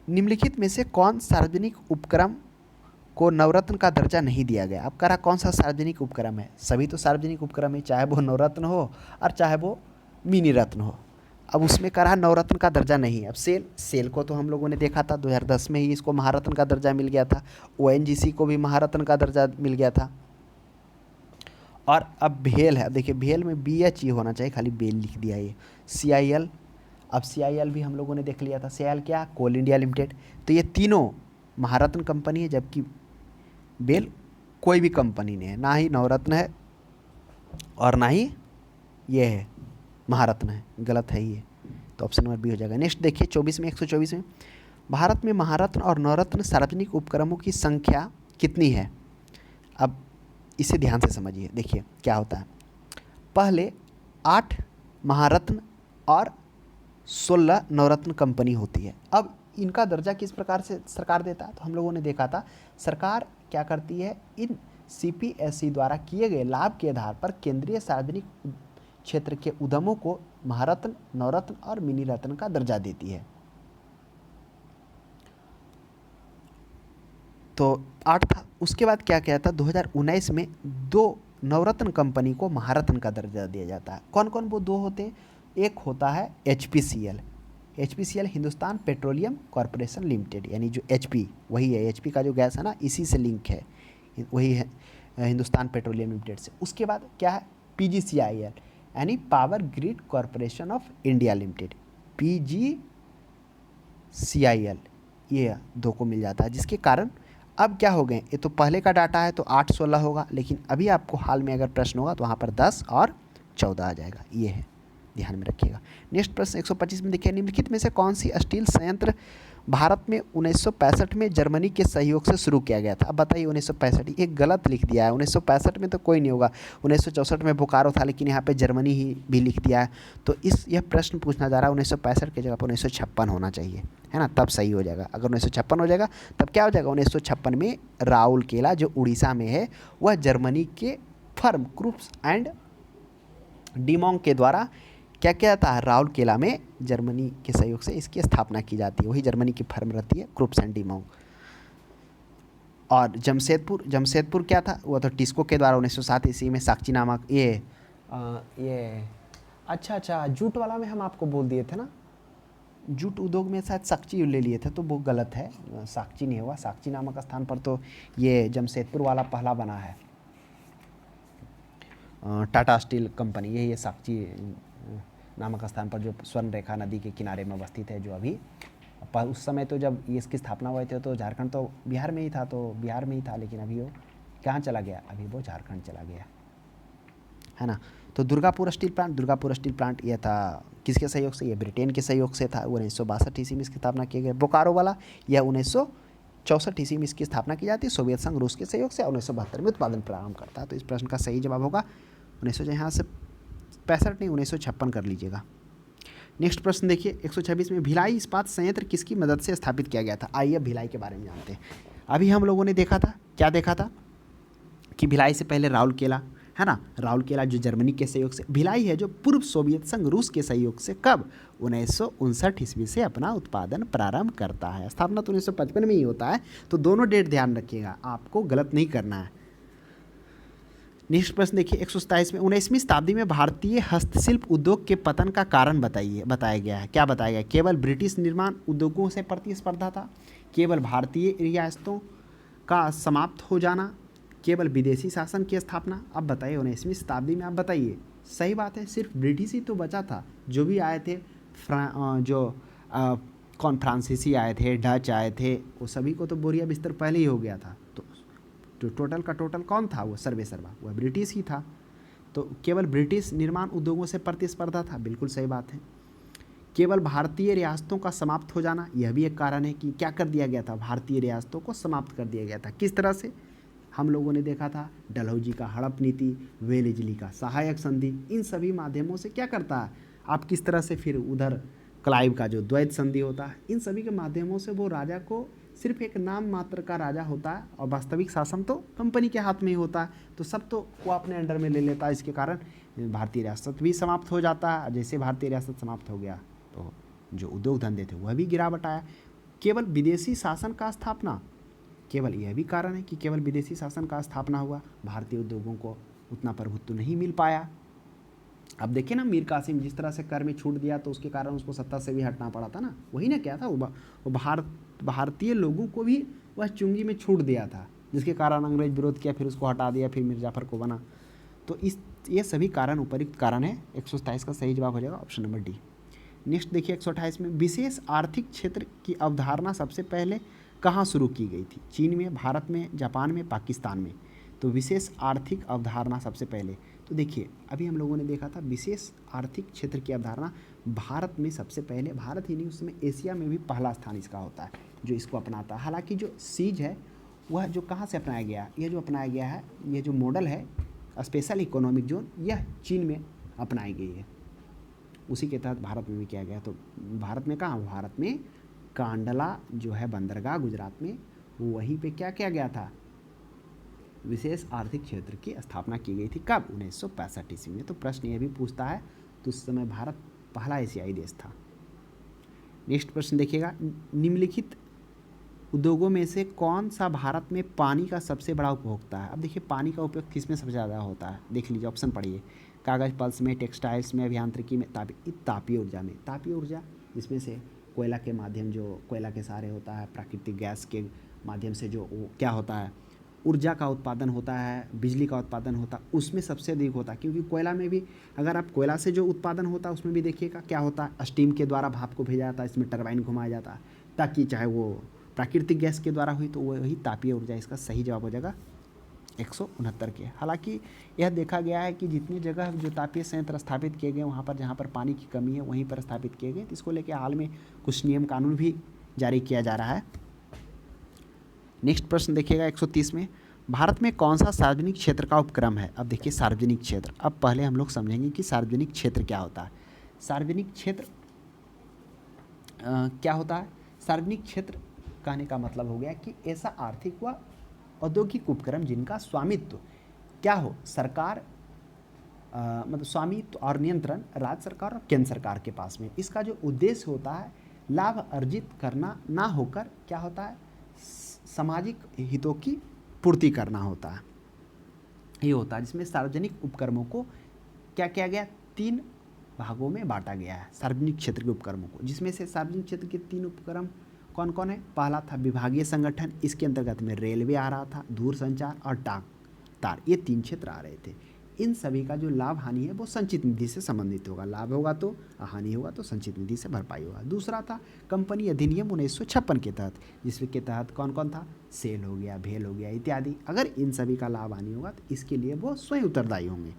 निम्नलिखित में से कौन सार्वजनिक उपक्रम को नवरत्न का दर्जा नहीं दिया गया। अब कह रहा कौन सा सार्वजनिक उपक्रम है, सभी तो सार्वजनिक उपक्रम है, चाहे वो नवरत्न हो और चाहे वो मिनी रत्न हो। अब उसमें कह रहा नवरत्न का दर्जा नहीं है। अब सेल को तो हम लोगों ने देखा था 2010 में ही इसको महारत्न का दर्जा मिल गया था, ओएनजीसी को भी महारत्न का दर्जा मिल गया था। और अब भेल है, देखिए भेल में BH होना चाहिए, खाली बेल लिख दिया ये। CIL, अब CIL भी हम लोगों ने देख लिया था। CIL क्या, कोल इंडिया लिमिटेड। तो ये तीनों महारत्न कंपनी है, जबकि बेल कोई भी कंपनी नहीं है, ना ही नवरत्न है और ना ही ये है महारत्न है, गलत है ये। तो ऑप्शन नंबर बी हो जाएगा। नेक्स्ट देखिए 24 में, 124 में, भारत में महारत्न और नवरत्न सार्वजनिक उपक्रमों की संख्या कितनी है। अब इसे ध्यान से समझिए, देखिए क्या होता है। पहले 8 महारत्न और 16 नवरत्न कंपनी होती है। अब इनका दर्जा किस प्रकार से सरकार देता है, तो हम लोगों ने देखा था सरकार क्या करती है, इन सीपीएसई द्वारा किए गए लाभ के आधार पर केंद्रीय सार्वजनिक क्षेत्र के उद्यमों को महारत्न, नवरत्न और मिनी रत्न का दर्जा देती है। तो 8 था। उसके बाद क्या किया था, 2019 में 2 नवरत्न कंपनी को महारत्न का दर्जा दिया जाता है। कौन कौन वो 2 होते हैं, एक होता है HPCL, Hindustan petroleum corporation limited, यानी जो HP वही है, HP का जो गैस है ना इसी से लिंक है, वही है हिंदुस्तान पेट्रोलियम लिमिटेड से। उसके बाद क्या है, PGCIL यानी power grid corporation of India limited, PGCIL, ये 2 को मिल जाता है। जिसके कारण अब क्या हो गए, ये तो पहले का डाटा है तो 8-16 होगा, लेकिन अभी आपको हाल में अगर प्रश्न होगा तो वहाँ पर 10 और 14 आ जाएगा, ये है, ध्यान में रखिएगा। नेक्स्ट प्रश्न 125 में देखिए, निम्नलिखित में से कौन सी स्टील संयंत्र भारत में 1965 में जर्मनी के सहयोग से शुरू किया गया था। अब बताइए 1965, ये गलत लिख दिया है, 1965 में तो कोई नहीं होगा, 1964 में बोकारो था, लेकिन यहाँ पे जर्मनी ही भी लिख दिया है। तो यह प्रश्न पूछना जा रहा है 1965 की जगह पर 1956 होना चाहिए, है ना, तब सही हो जाएगा। अगर 1956 हो जाएगा तब क्या हो जाएगा, 1956 में राउरकेला जो उड़ीसा में है वह जर्मनी के फर्म क्रूप्स एंड डिमोंग के द्वारा क्या क्या था, राउरकेला में जर्मनी के सहयोग से इसकी स्थापना की जाती है। वही जर्मनी की फर्म रहती है क्रूप्स एंड डिमोंग। और जमशेदपुर क्या था, वो तो टिस्को के द्वारा 1907 ईस्वी में साक्षी नामक ये अच्छा अच्छा, जूट वाला में हम आपको बोल दिए थे ना। जूट उद्योग में शायद साकची ले लिए थे, तो वो गलत है, साकची नहीं हुआ। साकची नामक स्थान पर तो ये जमशेदपुर वाला पहला बना है, टाटा स्टील कंपनी, यही है साकची नामक स्थान पर, जो स्वर्ण रेखा नदी के किनारे में अवस्थित है। जो अभी उस समय तो जब ये इसकी स्थापना हुई थी तो झारखंड तो बिहार में ही था, तो बिहार में ही था, लेकिन अभी वो कहाँ चला गया, अभी वो झारखंड चला गया है ना। तो Durgapur steel plant, Durgapur steel plant ये था किसके सहयोग से, ये ब्रिटेन के सहयोग से था। 1962 ईस्वी में इसकी स्थापना की गई। बोकारो वाला यह 1964 ईस्वी में इसकी स्थापना की जाती है, सोवियत संघ रूस के सहयोग से। 1972 में उत्पादन प्रारंभ करता है। तो इस प्रश्न का सही जवाब होगा 1900, यहाँ से 65 नहीं 1956 कर लीजिएगा। नेक्स्ट प्रश्न देखिए 126 में, भिलाई इस्पात संयंत्र किसकी मदद से स्थापित किया गया था। आइए भिलाई के बारे में जानते हैं। अभी हम लोगों ने देखा था, क्या देखा था कि भिलाई से पहले राउरकेला है ना, राउरकेला जो जर्मनी के सहयोग से, भिलाई है जो पूर्व सोवियत संघ रूस के सहयोग से कब 1959 ईस्वी से अपना उत्पादन प्रारंभ करता है। स्थापना तो 1955 में ही होता है, तो दोनों डेट ध्यान रखिएगा, आपको गलत नहीं करना है। नेक्स्ट प्रश्न देखिए 127 में, 19वीं शताब्दी में भारतीय हस्तशिल्प उद्योग के पतन का कारण बताया गया है। क्या बताया गया, केवल ब्रिटिश निर्माण उद्योगों से प्रतिस्पर्धा था, केवल भारतीय रियासतों का समाप्त हो जाना, केवल विदेशी शासन की स्थापना। अब बताइए 19वीं शताब्दी में, आप बताइए। सही बात है, सिर्फ ब्रिटिश ही तो बचा था, जो भी आए थे कौन फ्रांसीसी आए थे, डच आए थे, वो सभी को तो बोरिया बिस्तर पहले ही हो गया था। तो जो टोटल का टोटल कौन था, वो सर्वे सर्वा वह ब्रिटिश ही था। तो केवल ब्रिटिश निर्माण उद्योगों से प्रतिस्पर्धा था, बिल्कुल सही बात है। केवल भारतीय रियासतों का समाप्त हो जाना, यह भी एक कारण है कि क्या कर दिया गया था, भारतीय रियासतों को समाप्त कर दिया गया था। किस तरह से, हम लोगों ने देखा था डलहौजी का हड़प नीति, वेलेजली का सहायक संधि, इन सभी माध्यमों से क्या करता है, आप किस तरह से फिर उधर क्लाइव का जो द्वैत संधि होता है, इन सभी के माध्यमों से वो राजा को सिर्फ एक नाम मात्र का राजा होता है और वास्तविक शासन तो कंपनी के हाथ में ही होता है, तो सब तो वो अपने अंडर में ले लेता है। इसके कारण भारतीय रियासत भी समाप्त हो जाता है। जैसे भारतीय रियासत समाप्त हो गया तो जो उद्योग धंधे थे वह भी गिरावट आया। केवल विदेशी शासन का स्थापना, केवल यह भी कारण है कि केवल विदेशी शासन का स्थापना हुआ, भारतीय उद्योगों को उतना प्रभुत्व नहीं मिल पाया। अब देखिए ना, मीर कासिम जिस तरह से कर में छूट दिया तो उसके कारण उसको सत्ता से भी हटना पड़ा था ना। वही ना, क्या था वो भारतीय लोगों को भी वह चुंगी में छूट दिया था, जिसके कारण अंग्रेज विरोध किया, फिर उसको हटा दिया, फिर मिर्जाफर को बना। तो ये सभी कारण उपयुक्त कारण है। 127 का सही जवाब हो जाएगा ऑप्शन नंबर डी। नेक्स्ट देखिए 128 में, विशेष आर्थिक क्षेत्र की अवधारणा सबसे पहले कहाँ शुरू की गई थी। चीन में, भारत में, जापान में, पाकिस्तान में। तो विशेष आर्थिक अवधारणा सबसे पहले, तो देखिए अभी हम लोगों ने देखा था विशेष आर्थिक क्षेत्र की अवधारणा भारत में सबसे पहले, भारत ही नहीं उस समय एशिया में भी पहला स्थान इसका होता है जो इसको अपनाता है। हालांकि जो सीज है वह जो कहाँ से अपनाया गया, यह जो अपनाया गया है, ये जो मॉडल है स्पेशल इकोनॉमिक जोन, यह चीन में अपनाई गई है, उसी के तहत भारत में भी किया गया। तो भारत में कहाँ, भारत में कांडला जो है बंदरगाह गुजरात में, वहीं पे क्या किया गया था, विशेष आर्थिक क्षेत्र की स्थापना की गई थी। कब, 1965 ईस्वी में। तो प्रश्न ये भी पूछता है, तो उस समय भारत पहला एशियाई देश था। नेक्स्ट प्रश्न देखिएगा, निम्नलिखित उद्योगों में से कौन सा भारत में पानी का सबसे बड़ा उपभोक्ता है। अब देखिए पानी का उपयोग किस में सबसे ज़्यादा होता है, देख लीजिए, ऑप्शन पढ़िए। कागज़ पल्स में, टेक्सटाइल्स में, अभियांत्रिकी में, तापीय ऊर्जा में। तापीय ऊर्जा जिसमें से कोयला के माध्यम, जो कोयला के सहारे होता है, प्राकृतिक गैस के माध्यम से जो क्या होता है, ऊर्जा का उत्पादन होता है, बिजली का उत्पादन होता है, उसमें सबसे अधिक होता है। क्योंकि कोयला में भी, अगर आप कोयला से जो उत्पादन होता है उसमें भी देखिएगा क्या होता है, स्टीम के द्वारा भाप को भेजा जाता है, इसमें टरबाइन घुमाया जाता है, ताकि चाहे वो प्राकृतिक गैस के द्वारा हुई तो वही तापीय ऊर्जा। इसका सही जवाब हो जाएगा 169 के। हालांकि यह देखा गया है कि जितनी जगह जो तापीय संयंत्र स्थापित किए गए, वहाँ पर जहाँ पर पानी की कमी है वहीं पर स्थापित किए गए, तो इसको लेकर हाल में कुछ नियम कानून भी जारी किया जा रहा है। नेक्स्ट प्रश्न देखिएगा 130 में, भारत में कौन सा सार्वजनिक क्षेत्र का उपक्रम है। अब देखिए सार्वजनिक क्षेत्र, अब पहले हम लोग समझेंगे कि सार्वजनिक क्षेत्र क्या होता है। सार्वजनिक क्षेत्र क्या होता है, सार्वजनिक क्षेत्र कहने का मतलब हो गया कि ऐसा आर्थिक व औद्योगिक उपक्रम जिनका स्वामित्व क्या हो, सरकार मतलब स्वामित्व और नियंत्रण राज्य सरकार और केंद्र सरकार के पास में। इसका जो उद्देश्य होता है लाभ अर्जित करना ना होकर क्या होता है, सामाजिक हितों की पूर्ति करना होता है, ये होता है। जिसमें सार्वजनिक उपक्रमों को क्या किया गया, 3 भागों में बांटा गया है सार्वजनिक क्षेत्र के उपक्रमों को, जिसमें से सार्वजनिक क्षेत्र के 3 उपक्रम कौन कौन है। पहला था विभागीय संगठन, इसके अंतर्गत में रेलवे आ रहा था, दूरसंचार और डाक तार, ये 3 क्षेत्र आ रहे थे। इन सभी का जो लाभ हानि है वो संचित निधि से संबंधित होगा, लाभ होगा तो, हानि होगा तो संचित निधि से भरपाई होगा। दूसरा था कंपनी अधिनियम 1956 के तहत, जिसके तहत कौन कौन था, सेल हो गया, भेल हो गया इत्यादि। अगर इन सभी का लाभ हानि होगा तो इसके लिए वो स्वयं उत्तरदायी होंगे।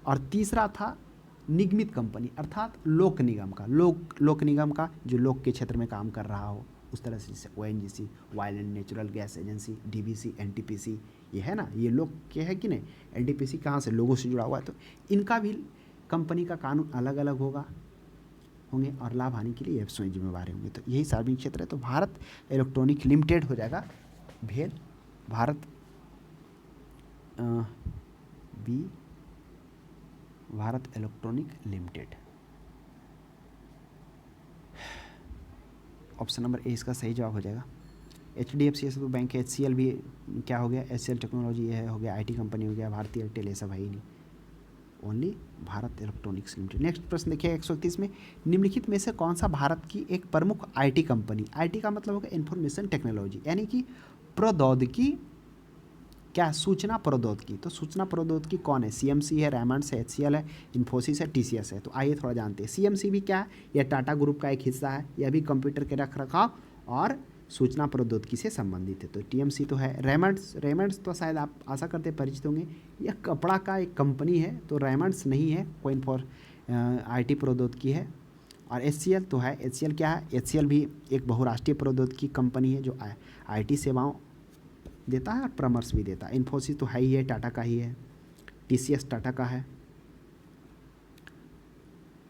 और तीसरा था निगमित कंपनी, अर्थात लोक निगम का, लोक निगम का जो लोक के क्षेत्र में काम कर रहा हो, उस तरह से जैसे ONGC, oil and natural gas agency, DVC, NTPC, ये है ना, ये लोग के है कि नहीं। NTPC कहाँ से, लोगों से जुड़ा हुआ है, तो इनका भी कंपनी का कानून अलग अलग होंगे और लाभ हानि के लिए ये स्वयं जिम्मेवार होंगे। तो यही सार्वजनिक क्षेत्र है। तो भारत इलेक्ट्रॉनिक लिमिटेड हो जाएगा भेल, Bharat electronic limited. Option number A इसका सही जवाब हो जाएगा। HDFC ऐसा तो बैंक है, HCL भी क्या हो गया, HCL टेक्नोलॉजी ये हो गया, IT कंपनी हो गया, भारतीय एयरटेल, ये सब है ही नहीं, only Bharat electronics limited. Next प्रश्न देखिए 131 में, निम्नलिखित में से कौन सा भारत की एक प्रमुख IT कंपनी, IT का मतलब होगा इंफॉर्मेशन टेक्नोलॉजी, यानी कि प्रौद्योगिकी, क्या, सूचना प्रौद्योगिकी। तो सूचना प्रौद्योगिकी कौन है, CMC है, रेमंड्स है, HCL है, इन्फोसिस है, TCS है। तो आइए थोड़ा जानते हैं। CMC भी क्या है, यह टाटा ग्रुप का एक हिस्सा है, यह भी कंप्यूटर के रख रखाव और सूचना प्रौद्योगिकी से संबंधित है। तो TMC तो है। रेमंड्स तो शायद आप आशा करते परिचित होंगे, यह कपड़ा का एक कंपनी है, तो रेमंड्स नहीं है, कोइन फॉर IT प्रौद्योगिकी है। और HCL तो है, HCL क्या है, HCL भी एक बहुराष्ट्रीय प्रौद्योगिकी कंपनी है जो IT सेवाओं देता है और परामर्श भी देता है। इन्फोसिस तो है ही है, टाटा का ही है, TCS टाटा का है।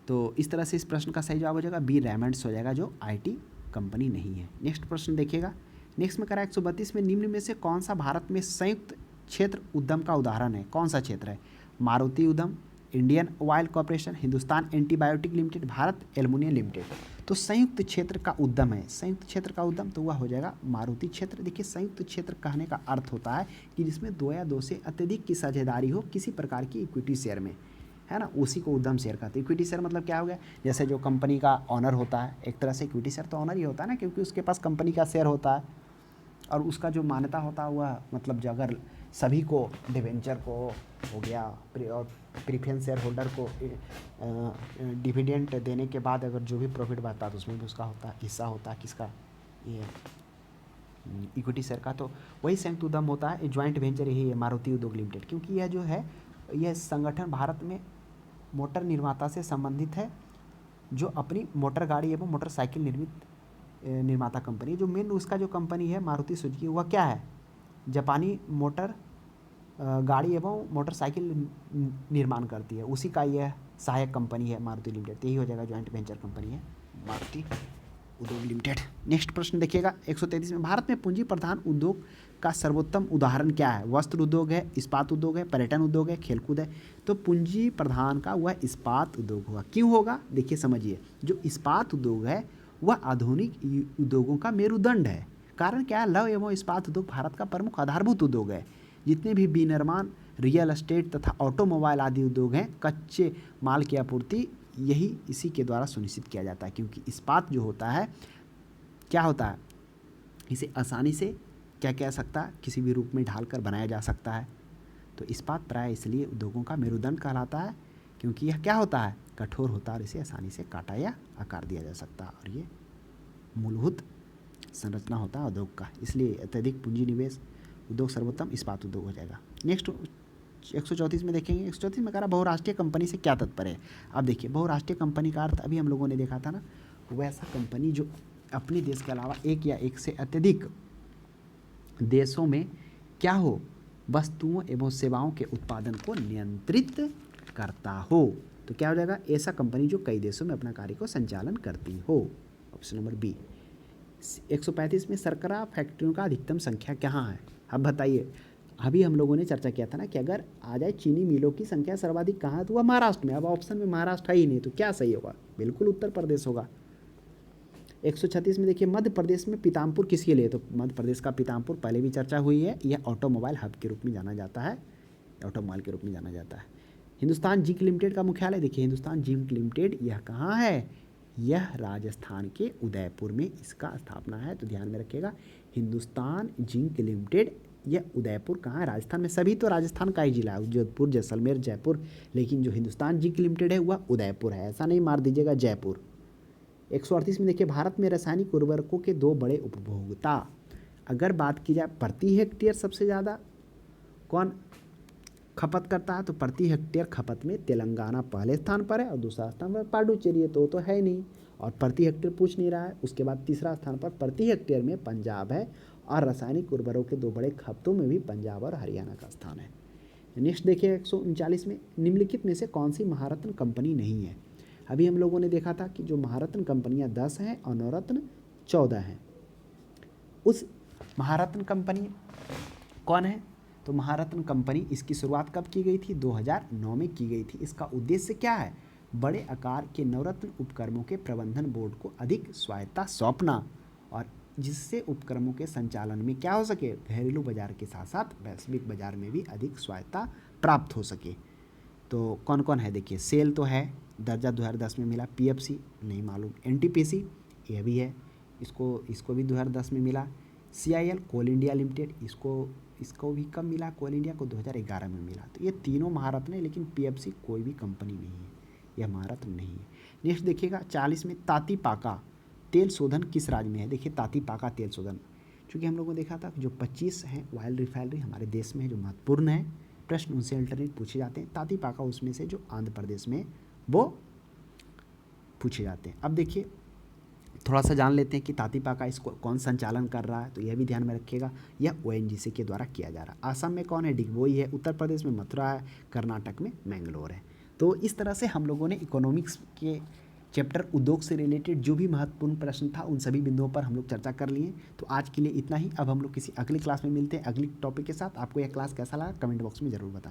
तो इस तरह से इस प्रश्न का सही जवाब हो जाएगा बी, रेमंड्स हो जाएगा, जो IT कंपनी नहीं है। नेक्स्ट प्रश्न देखिएगा। नेक्स्ट में करा 132 में, निम्न में से कौन सा भारत में संयुक्त क्षेत्र उद्यम का उदाहरण है। कौन सा क्षेत्र है, मारुति उद्यम, Indian oil corporation, Hindustan antibiotic limited, Bharat aluminium limited. तो संयुक्त क्षेत्र का उद्यम है, संयुक्त क्षेत्र का उद्यम तो वह हो जाएगा मारुति क्षेत्र। देखिए संयुक्त क्षेत्र कहने का अर्थ होता है कि जिसमें 2 या 2 से अत्यधिक की साझेदारी हो किसी प्रकार की इक्विटी शेयर में, है ना, उसी को उद्यम शेयर कहते हैं। इक्विटी शेयर मतलब क्या हो गया, जैसे जो कंपनी का ऑनर होता है, एक तरह से इक्विटी शेयर तो ऑनर ही होता है ना, क्योंकि उसके पास कंपनी का शेयर होता है और उसका जो मान्यता होता है वह, मतलब जो अगर सभी को, डिवेंचर को हो गया और प्रीफरेंस शेयर होल्डर को डिविडेंड देने के बाद अगर जो भी प्रॉफिट बढ़ता है तो उसमें भी उसका होता है, हिस्सा होता है, किसका, ये इक्विटी शेयर का। तो वही संयुक्त उद्यम होता है, ज्वाइंट वेंचर यही है मारुति उद्योग लिमिटेड, क्योंकि यह जो है, यह संगठन भारत में मोटर निर्माता से संबंधित है, जो अपनी मोटर गाड़ी एवं मोटरसाइकिल निर्माता कंपनी, जो मेन उसका जो कंपनी है मारुति सुजुकी, वह क्या है, जापानी मोटर गाड़ी एवं मोटरसाइकिल निर्माण करती है, उसी का यह सहायक कंपनी है मारुति लिमिटेड। यही हो जाएगा, ज्वाइंट वेंचर कंपनी है मारुति उद्योग लिमिटेड। नेक्स्ट प्रश्न देखिएगा 133 में, भारत में पूंजी प्रधान उद्योग का सर्वोत्तम उदाहरण क्या है। वस्त्र उद्योग है, इस्पात उद्योग है, पर्यटन उद्योग है, खेलकूद है। तो पूंजी प्रधान का वह इस्पात उद्योग होगा। क्यों होगा, देखिए समझिए, जो इस्पात उद्योग है वह आधुनिक उद्योगों का मेरुदंड है। कारण क्या है, लौह एवं इस्पात उद्योग भारत का प्रमुख आधारभूत उद्योग है। जितने भी विनिर्माण, रियल एस्टेट तथा ऑटोमोबाइल आदि उद्योग हैं, कच्चे माल की आपूर्ति यही इसी के द्वारा सुनिश्चित किया जाता है। क्योंकि इस्पात जो होता है, क्या होता है, इसे आसानी से क्या कह सकता है, किसी भी रूप में ढालकर बनाया जा सकता है। तो इस्पात प्राय इसलिए उद्योगों का मेरुदंड कहलाता है, क्योंकि यह क्या होता है, कठोर होता है और इसे आसानी से काटा या आकार दिया जा सकता है, और ये मूलभूत संरचना होता है उद्योग का। इसलिए अत्यधिक पूंजी निवेश उद्योग सर्वोत्तम इस्पात उद्योग हो जाएगा। नेक्स्ट 134 में देखेंगे। 134 में कह रहा बहुराष्ट्रीय कंपनी से क्या तात्पर्य है। अब देखिए, बहुराष्ट्रीय कंपनी का अर्थ अभी हम लोगों ने देखा था ना, वैसा कंपनी जो अपने देश के अलावा एक या एक से अत्यधिक देशों में क्या हो, वस्तुओं एवं सेवाओं के उत्पादन को नियंत्रित करता हो। तो क्या हो जाएगा, ऐसा कंपनी जो कई देशों में अपना कार्य को संचालन करती हो। Option number B. 135 में शर्करा फैक्ट्रियों का अधिकतम संख्या कहाँ है। अब बताइए, अभी हम लोगों ने चर्चा किया था ना कि अगर आ जाए चीनी मिलों की संख्या सर्वाधिक कहाँ है, तो वह महाराष्ट्र में। अब ऑप्शन में महाराष्ट्र है ही नहीं, तो क्या सही होगा, बिल्कुल उत्तर प्रदेश होगा। 136 में देखिए, मध्य प्रदेश में पीताम्पुर किसके लिए। तो मध्य प्रदेश का पीताम्पुर पहले भी चर्चा हुई है, यह ऑटोमोबाइल हब के रूप में जाना जाता है, ऑटोमोबाइल के रूप में जाना जाता है। हिंदुस्तान जिंक लिमिटेड का मुख्यालय देखिए, हिंदुस्तान जिंक लिमिटेड यह कहाँ है, यह राजस्थान के उदयपुर में इसका स्थापना है। तो ध्यान में रखिएगा, हिंदुस्तान जिंक लिमिटेड यह उदयपुर कहाँ है, राजस्थान में। सभी तो राजस्थान का ही जिला है, जोधपुर, जैसलमेर, जयपुर, लेकिन जो हिंदुस्तान जिंक लिमिटेड है वह उदयपुर है, ऐसा नहीं मार दीजिएगा जयपुर। 138 में देखिए, भारत में रासायनिक उर्वरकों के दो बड़े उपभोक्ता। अगर बात की जाए प्रति हेक्टेयर सबसे ज़्यादा कौन खपत करता है, तो प्रति हेक्टेयर खपत में तेलंगाना पहले स्थान पर है और दूसरा स्थान पर पांडुचेरी है, तो है ही नहीं, और प्रति हेक्टेयर पूछ नहीं रहा है। उसके बाद तीसरा स्थान पर प्रति हेक्टेयर में पंजाब है, और रासायनिक उर्वरकों के दो बड़े खपतों में भी पंजाब और हरियाणा का स्थान है। नेक्स्ट देखिए 139 में, निम्नलिखित में से कौन सी महारत्न कंपनी नहीं है। अभी हम लोगों ने देखा था कि जो महारत्न कंपनियां 10 हैं और नवरत्न 14 हैं। उस महारत्न कंपनी कौन है, तो महारत्न कंपनी इसकी शुरुआत कब की गई थी, 2009 में की गई थी। इसका उद्देश्य क्या है, बड़े आकार के नवरत्न उपक्रमों के प्रबंधन बोर्ड को अधिक स्वायत्तता सौंपना, और जिससे उपक्रमों के संचालन में क्या हो सके, घरेलू बाजार के साथ साथ वैश्विक बाजार में भी अधिक स्वायत्तता प्राप्त हो सके। तो कौन कौन है देखिए, सेल तो है, दर्जा 2010 में मिला। पीएफसी नहीं मालूम। एनटीपीसी यह भी है, इसको भी 2010 में मिला। सीआईएल कोल इंडिया लिमिटेड, इसको भी कब मिला, कोल इंडिया को 2011 में मिला। तो ये तीनों महारत्न है, लेकिन पीएफसी कोई भी कंपनी नहीं है, यह महारत्न नहीं है। नेक्स्ट देखिएगा 40 में, ताती पाका तेल शोधन किस राज्य में है। देखिए ताती पाका तेल शोधन, चूँकि हम लोगों ने देखा था कि जो 25 हैं ऑयल रिफाइनरी हमारे देश में है जो महत्वपूर्ण है, प्रश्न उनसे अल्टरनेट पूछे जाते हैं। ताती पाका उसमें से जो आंध्र प्रदेश में वो पूछे जाते हैं। अब देखिए थोड़ा सा जान लेते हैं कि ताती पाका इसको कौन संचालन कर रहा है, तो यह भी ध्यान में रखिएगा, यह ओएनजीसी के द्वारा किया जा रहा है। आसाम में कौन है, डिगबोई है। उत्तर प्रदेश में मथुरा है। कर्नाटक में मैंगलोर है। तो इस तरह से हम लोगों ने इकोनॉमिक्स के चैप्टर उद्योग से रिलेटेड जो भी महत्वपूर्ण प्रश्न था उन सभी बिंदुओं पर हम लोग चर्चा कर लिए। तो आज के लिए इतना ही। अब हम लोग किसी अगली क्लास में मिलते हैं अगली टॉपिक के साथ। आपको यह क्लास कैसा लगा कमेंट बॉक्स में ज़रूर बताएं।